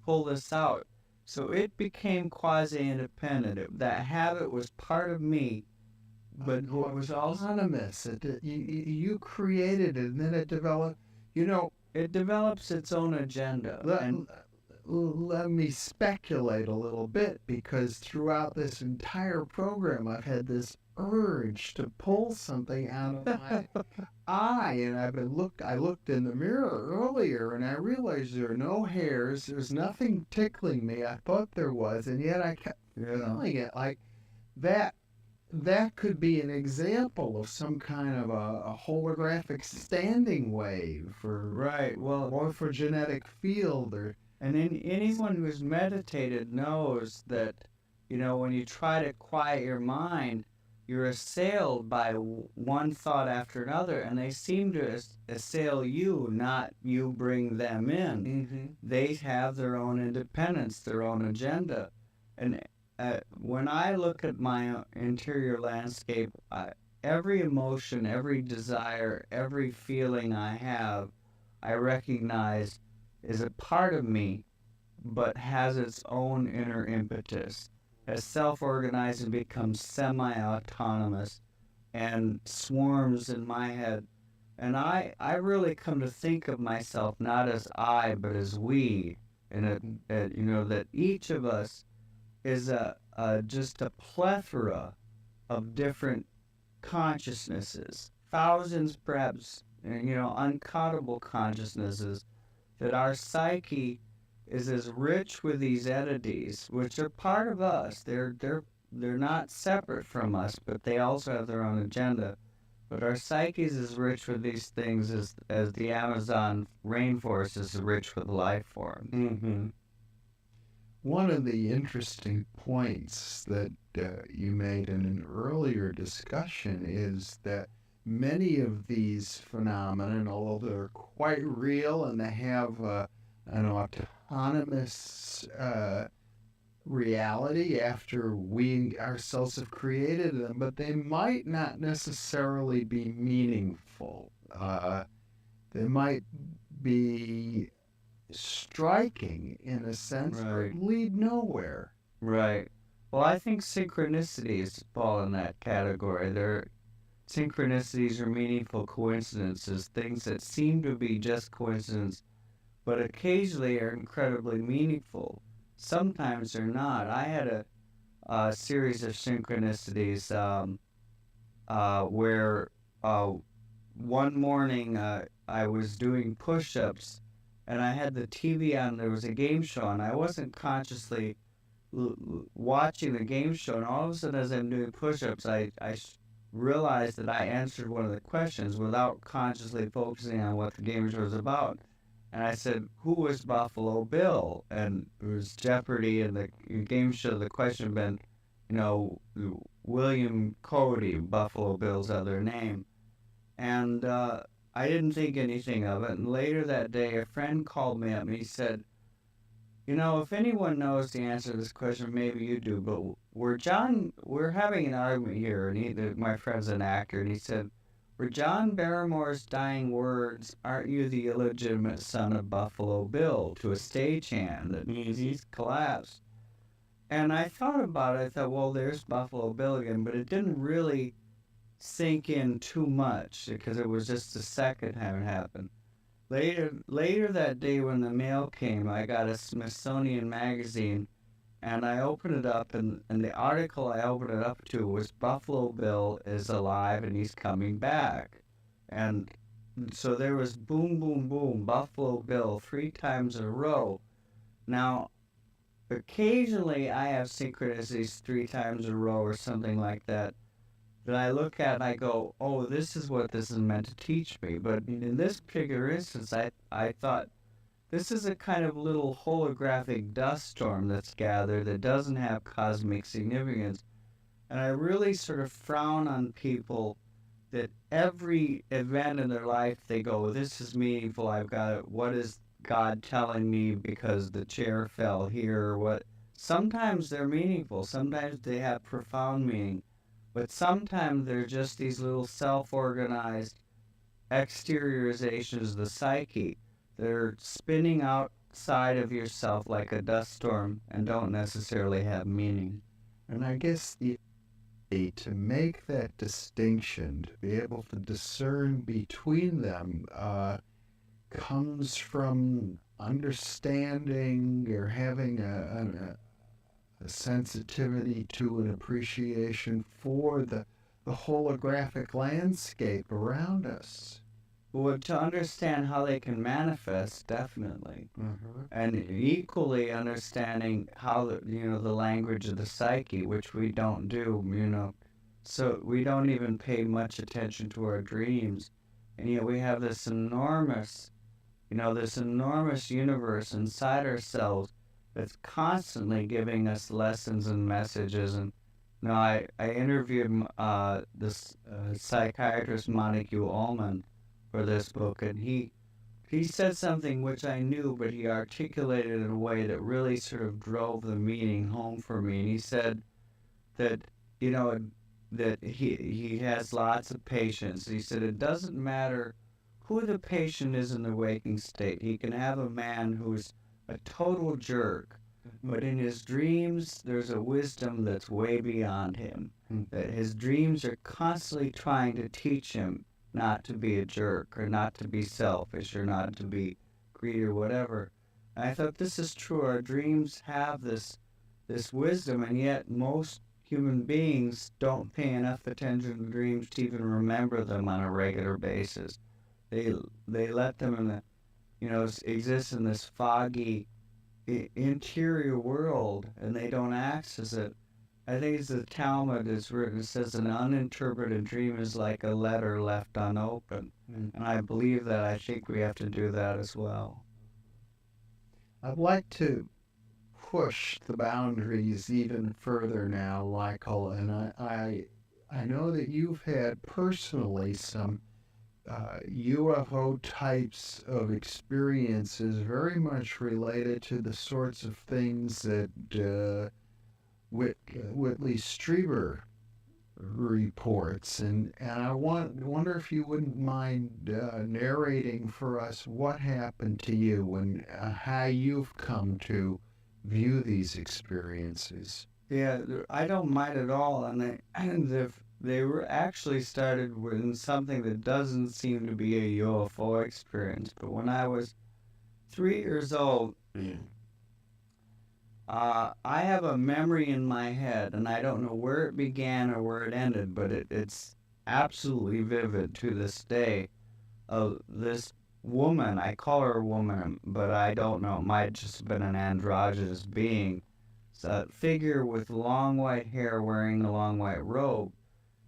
pull this out. So it became quasi-independent. That habit was part of me, but it was also autonomous. You created it, and then it developed. It develops its own agenda. Let me speculate a little bit, because throughout this entire program, I've had this urge to pull something out of my eye, and I looked in the mirror earlier, and I realized there are no hairs. There's nothing tickling me. I thought there was, and yet I kept feeling it like that. That could be an example of some kind of a holographic standing wave for morphogenetic field. And anyone who's meditated knows that, when you try to quiet your mind, you're assailed by one thought after another, and they seem to assail you, not you bring them in. Mm-hmm. They have their own independence, their own agenda. And when I look at my interior landscape, every emotion, every desire, every feeling I have, I recognize is a part of me, but has its own inner impetus, has self-organized and becomes semi-autonomous and swarms in my head. And I really come to think of myself not as I, but as we, and that each of us is just a plethora of different consciousnesses, thousands, perhaps, uncountable consciousnesses, that our psyche is as rich with these entities, which are part of us. They're not separate from us, but they also have their own agenda. But our psyche is as rich with these things as the Amazon rainforest is rich with life forms. Mm-hmm. One of the interesting points that you made in an earlier discussion is that many of these phenomena, although they're quite real and they have an autonomous reality after we ourselves have created them, but they might not necessarily be meaningful. They might be striking in a sense, Right. but lead nowhere. Right. Well, I think synchronicities fall in that category. Synchronicities are meaningful coincidences, things that seem to be just coincidence, but occasionally are incredibly meaningful. Sometimes they're not. I had a series of synchronicities where one morning I was doing push-ups, and I had the TV on. There was a game show, and I wasn't consciously watching the game show. And all of a sudden, as I'm doing push-ups, I realized that I answered one of the questions without consciously focusing on what the game show was about. And I said, "Who was Buffalo Bill?" And it was Jeopardy, and the game show. The question had been, William Cody, Buffalo Bill's other name. And I didn't think anything of it. And later that day, a friend called me up and he said, if anyone knows the answer to this question, maybe you do, but we're having an argument here, and my friend's an actor, and he said, were John Barrymore's dying words, "Aren't you the illegitimate son of Buffalo Bill," to a stagehand that means he's collapsed. And I thought about it. I thought, well, there's Buffalo Bill again, but it didn't really sink in too much because it was just the second time it happened. Later that day when the mail came, I got a Smithsonian magazine, and I opened it up, and the article I opened it up to was Buffalo Bill is alive and he's coming back. And so there was boom, boom, boom, Buffalo Bill 3 times in a row. Now, occasionally I have synchronicities 3 times in a row or something like that I look at and I go, oh, this is what this is meant to teach me. But in this particular instance, I thought, this is a kind of little holographic dust storm that's gathered that doesn't have cosmic significance. And I really sort of frown on people that every event in their life, they go, this is meaningful, I've got it. What is God telling me because the chair fell here? What? Sometimes they're meaningful. Sometimes they have profound meaning. But sometimes they're just these little self-organized exteriorizations of the psyche. They're spinning outside of yourself like a dust storm and don't necessarily have meaning. And I guess to make that distinction, to be able to discern between them, comes from understanding or having a sensitivity to an appreciation for the holographic landscape around us. Well, to understand how they can manifest, definitely. And equally understanding how the language of the psyche, which we don't do, so we don't even pay much attention to our dreams. And yet we have this enormous universe inside ourselves that's constantly giving us lessons and messages. And No, I interviewed this psychiatrist Montague Ullman for this book, and he said something which I knew, but he articulated it in a way that really sort of drove the meaning home for me. And he said that, you know, that he has lots of patients. He said it doesn't matter who the patient is in the waking state. He can have a man who's a total jerk, but in his dreams there's a wisdom that's way beyond him. That his dreams are constantly trying to teach him not to be a jerk, or not to be selfish, or not to be greedy, or whatever. And I thought, this is true. Our dreams have this wisdom, and yet most human beings don't pay enough attention to dreams to even remember them on a regular basis. They let them in the, exist in this foggy interior world, and they don't access it. I think it's the Talmud is written. It says an uninterpreted dream is like a letter left unopened, and I believe that. I think we have to do that as well. I'd like to push the boundaries even further now, Michael, and I know that you've had personally some UFO types of experiences very much related to the sorts of things that Whitley Strieber reports, and I wonder if you wouldn't mind narrating for us what happened to you and how you've come to view these experiences. Yeah, I don't mind at all, and they were actually started with something that doesn't seem to be a UFO experience. But when I was 3 years old, I have a memory in my head, and I don't know where it began or where it ended, but it's absolutely vivid to this day, of this woman. I call her a woman, but I don't know. It might just have been an androgynous being. It's a figure with long white hair wearing a long white robe,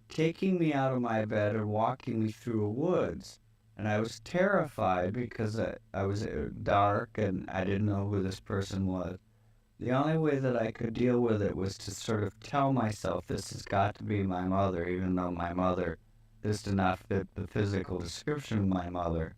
taking me out of my bed and walking me through a woods. And I was terrified because I was dark and I didn't know who this person was. The only way that I could deal with it was to sort of tell myself this has got to be my mother, even though my mother, this did not fit the physical description of my mother.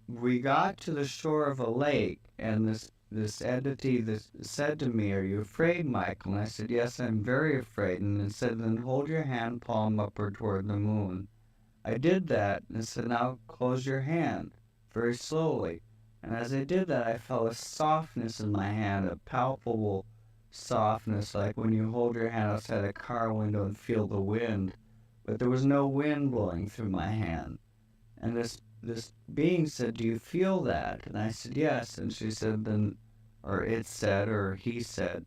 We got to the shore of a lake, and this entity said to me, "Are you afraid, Michael?" And I said, "Yes, I'm very afraid." And it said, "Then hold your hand palm upward toward the moon." I did that, and it said, "Now close your hand," very slowly. And as I did that, I felt a softness in my hand, a palpable softness, like when you hold your hand outside a car window and feel the wind. But there was no wind blowing through my hand. And this being said, "Do you feel that?" And I said, "Yes." And she said, "Then," or it said, or he said,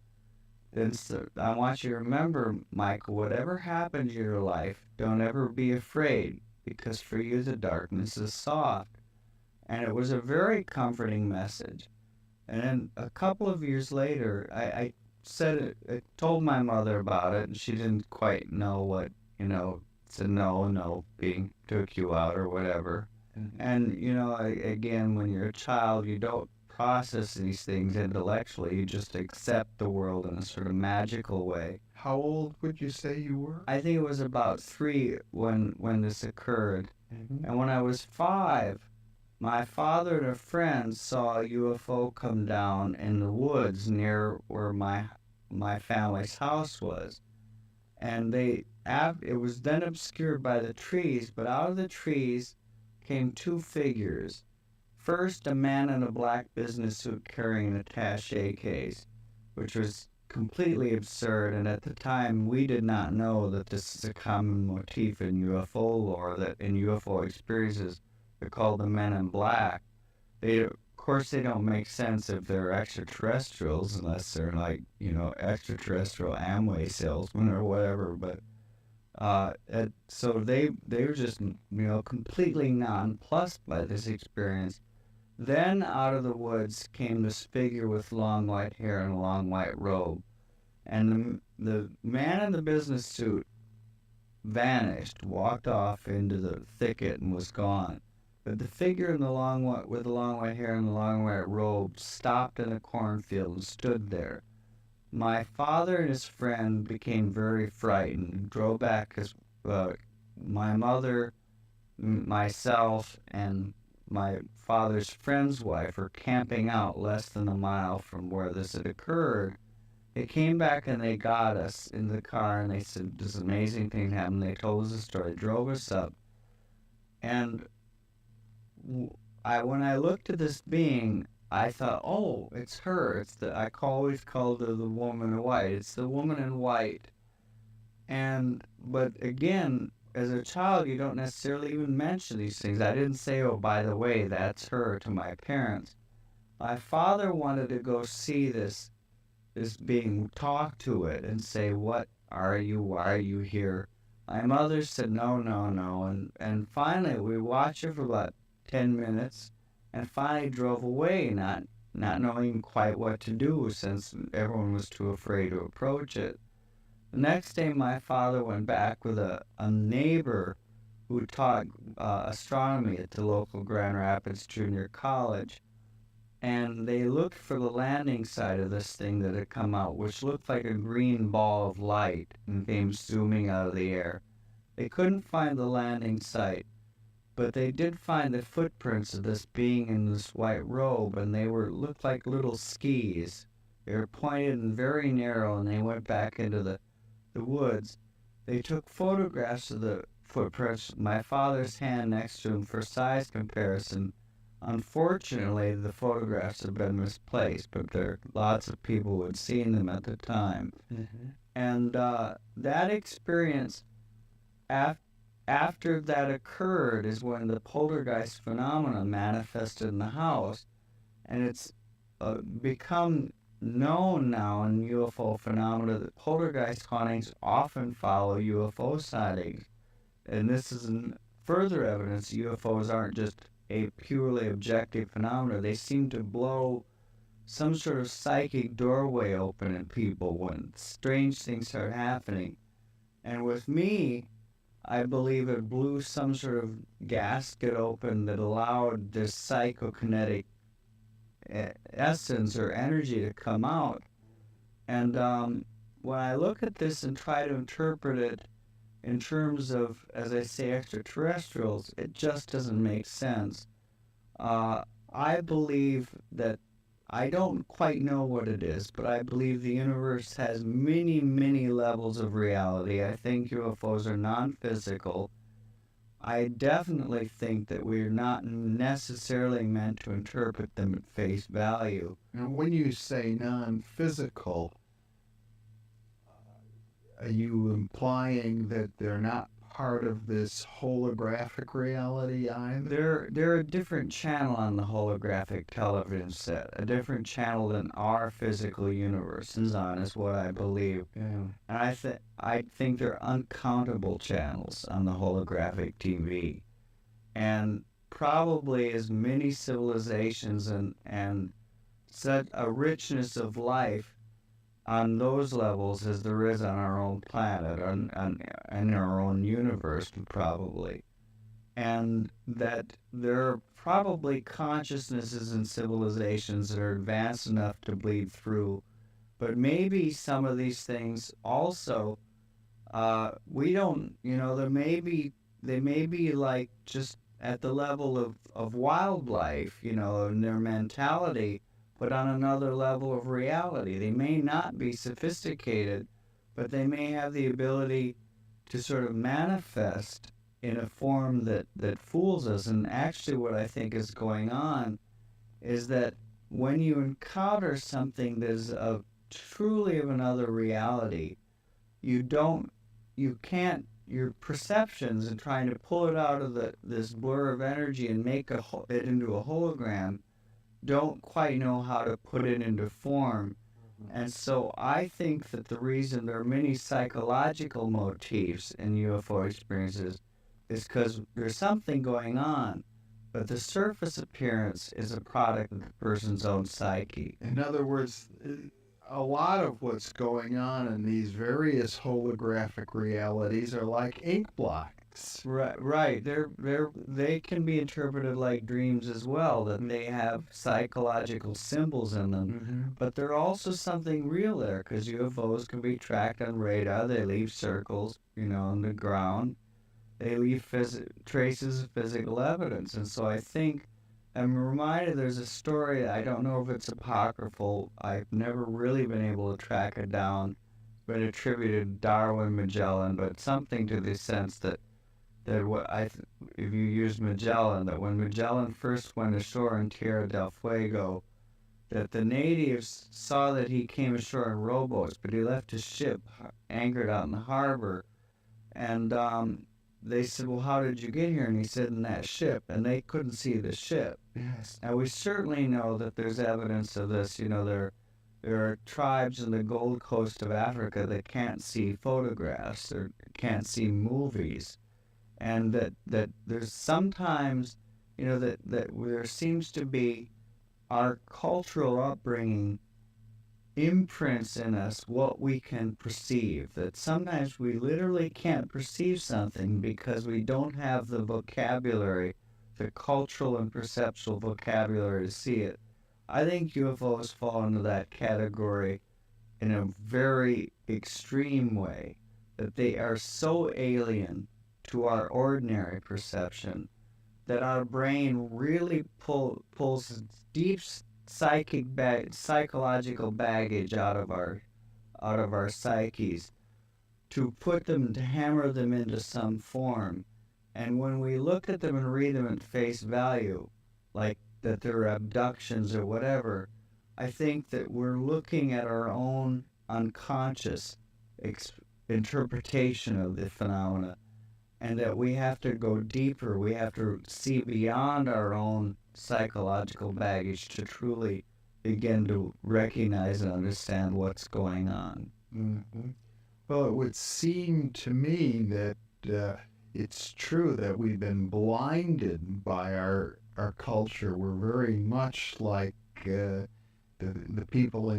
"Then I want you to remember, Michael, whatever happens in your life, don't ever be afraid, because for you the darkness is soft." And it was a very comforting message. And then a couple of years later, I told my mother about it, and she didn't quite know what, said no, being took you out or whatever. And, again, when you're a child, you don't process these things intellectually. You just accept the world in a sort of magical way. How old would you say you were? I think it was about 3 when this occurred. And when I was 5, my father and a friend saw a UFO come down in the woods near where my family's house was. And it was then obscured by the trees, but out of the trees came 2 figures. First, a man in a black business suit carrying an attaché case, which was completely absurd, and at the time we did not know that this is a common motif in UFO lore, that in UFO experiences they're called the men in black. Of course, they don't make sense if they're extraterrestrials, unless they're like, extraterrestrial Amway salesmen or whatever. But so they were just, completely nonplussed by this experience. Then out of the woods came this figure with long white hair and a long white robe, and the man in the business suit vanished, walked off into the thicket, and was gone. But the figure with the long white hair and the long white robe stopped in a cornfield and stood there. my father and his friend became very frightened, drove back because my mother, myself, and my father's friend's wife were camping out less than a mile from where this had occurred. They came back and they got us in the car and they said, this amazing thing happened. They told us the story, drove us up. And when I looked at this being, I thought, oh, it's her. I always called her the woman in white. It's the woman in white. But again, as a child, you don't necessarily even mention these things. I didn't say, oh, by the way, that's her to my parents. My father wanted to go see this being, talk to it and say, what are you? Why are you here? My mother said, no, no, no. And finally, we watched it for about 10 minutes and finally drove away, not knowing quite what to do since everyone was too afraid to approach it. The next day, my father went back with a neighbor who taught astronomy at the local Grand Rapids Junior College. And they looked for the landing site of this thing that had come out, which looked like a green ball of light and came zooming out of the air. They couldn't find the landing site, but they did find the footprints of this being in this white robe, and they looked like little skis. They were pointed and very narrow, and they went back into the woods. They took photographs of the footprints, my father's hand next to him for size comparison. Unfortunately, the photographs have been misplaced, but lots of people who had seen them at the time. Mm-hmm. And that experience, after that occurred, is when the poltergeist phenomenon manifested in the house, and it's become known now in UFO phenomena that poltergeist hauntings often follow UFO sightings. And this is further evidence UFOs aren't just a purely objective phenomena. They seem to blow some sort of psychic doorway open in people when strange things start happening. And with me, I believe it blew some sort of gasket open that allowed this psychokinetic essence or energy to come out. And when I look at this and try to interpret it in terms of, as I say, extraterrestrials, it just doesn't make sense. I believe that I don't quite know what it is, but I believe the universe has many, many levels of reality. I think UFOs are non-physical. I definitely think that we're not necessarily meant to interpret them at face value. And when you say non-physical, are you implying that they're not part of this holographic reality either? They're a different channel on the holographic television set, a different channel than our physical universe is on, is what I believe. Yeah. And I think they're uncountable channels on the holographic TV, and probably as many civilizations and such a richness of life on those levels as there is on our own planet, in our own universe, probably. And that there are probably consciousnesses and civilizations that are advanced enough to bleed through. But maybe some of these things also, we don't, they may be like just at the level of wildlife, in their mentality, but on another level of reality. They may not be sophisticated, but they may have the ability to sort of manifest in a form that fools us. And actually what I think is going on is that when you encounter something that is truly of another reality, your perceptions and trying to pull it out of this blur of energy and make it into a hologram don't quite know how to put it into form. And so I think that the reason there are many psychological motifs in UFO experiences is because there's something going on, but the surface appearance is a product of the person's own psyche. In other words, a lot of what's going on in these various holographic realities are like ink blots. dreams. Right. They can be interpreted like dreams as well, that they have psychological symbols in them. Mm-hmm. But they're also something real there, because UFOs can be tracked on radar. They leave circles, on the ground. They leave traces of physical evidence. And so I think I'm reminded there's a story, I don't know if it's apocryphal. I've never really been able to track it down. Been attributed to Darwin Magellan, but something to the sense that if you use Magellan, that when Magellan first went ashore in Tierra del Fuego, that the natives saw that he came ashore in rowboats, but he left his ship anchored out in the harbor, and they said, "Well, how did you get here?" And he said, "In that ship," and they couldn't see the ship. Yes. And we certainly know that there's evidence of this. There are tribes in the Gold Coast of Africa that can't see photographs or can't see movies, and that there's sometimes, that there seems to be our cultural upbringing imprints in us what we can perceive, that sometimes we literally can't perceive something because we don't have the vocabulary, the cultural and perceptual vocabulary to see it. I think UFOs fall into that category in a very extreme way, that they are so alien to our ordinary perception that our brain really pulls deep psychological baggage out of our psyches to hammer them into some form. And when we look at them and read them at face value, like that they're abductions or whatever, I think that we're looking at our own unconscious interpretation of the phenomena, and that we have to go deeper. We have to see beyond our own psychological baggage to truly begin to recognize and understand what's going on. Mm-hmm. Well, it would seem to me that it's true that we've been blinded by our culture. We're very much like the people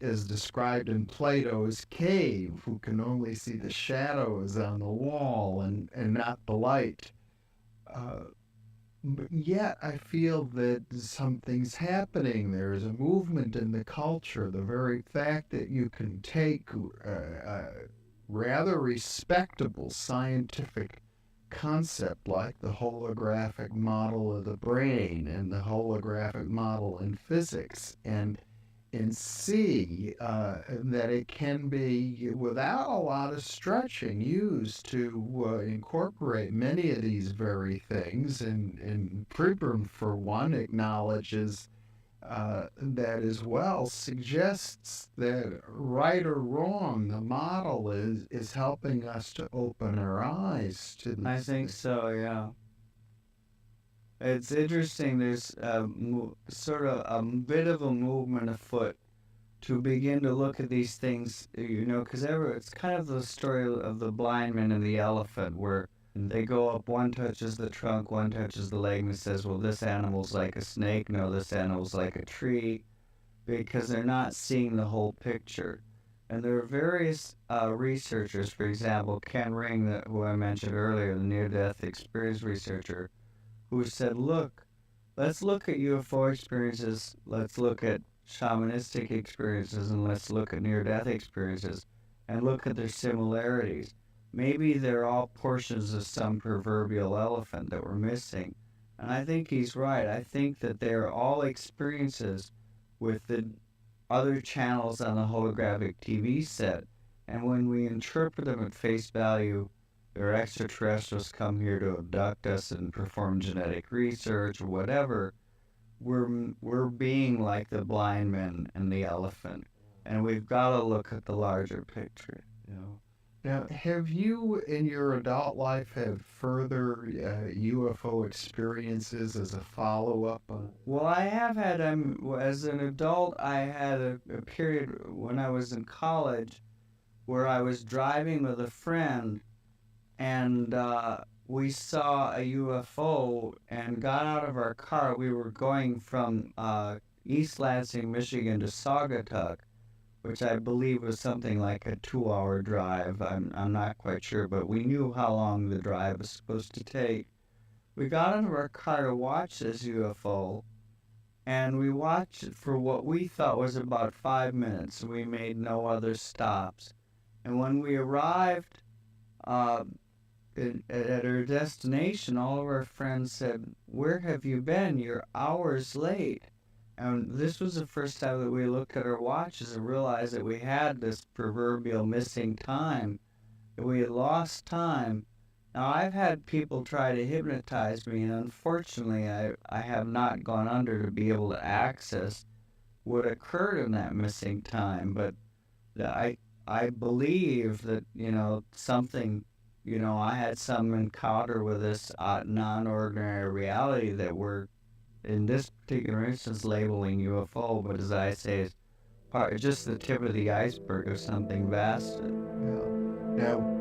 as described in Plato's cave, who can only see the shadows on the wall and not the light. But yet I feel that something's happening. There is a movement in the culture. The very fact that you can take a rather respectable scientific concept like the holographic model of the brain and the holographic model in physics and see that it can be, without a lot of stretching, used to incorporate many of these very things. And Pribram, for one, acknowledges that as well, suggests that, right or wrong, the model is helping us to open our eyes to these I think so, yeah. It's interesting, there's sort of a bit of a movement afoot to begin to look at these things, because it's kind of the story of the blind man and the elephant, where they go up, one touches the trunk, one touches the leg, and says, well, this animal's like a snake, no, this animal's like a tree, because they're not seeing the whole picture. And there are various researchers, for example, Ken Ring, who I mentioned earlier, the near-death experience researcher, who said, let's look at UFO experiences, let's look at shamanistic experiences, and let's look at near-death experiences, and look at their similarities. Maybe they're all portions of some proverbial elephant that we're missing. And I think he's right. I think that they're all experiences with the other channels on the holographic TV set. And when we interpret them at face value, they're extraterrestrials come here to abduct us and perform genetic research or whatever, we're being like the blind man and the elephant. And we've got to look at the larger picture. Now, have you, in your adult life, had further UFO experiences as a follow-up? Well, I have had, as an adult, I had a period when I was in college where I was driving with a friend, and we saw a UFO and got out of our car. We were going from East Lansing, Michigan to Saugatuck, which I believe was something like a 2-hour drive. I'm not quite sure, but we knew how long the drive was supposed to take. We got into our car to watch this UFO, and we watched it for what we thought was about 5 minutes. We made no other stops. And when we arrived at our destination, all of our friends said, "Where have you been? You're hours late." And this was the first time that we looked at our watches and realized that we had this proverbial missing time, that we had lost time. Now, I've had people try to hypnotize me, and unfortunately, I have not gone under to be able to access what occurred in that missing time. But I believe that, something, I had some encounter with this non-ordinary reality that we're, in this particular instance, labeling UFO, but as I say, it's just the tip of the iceberg of something vast. Yeah. Now,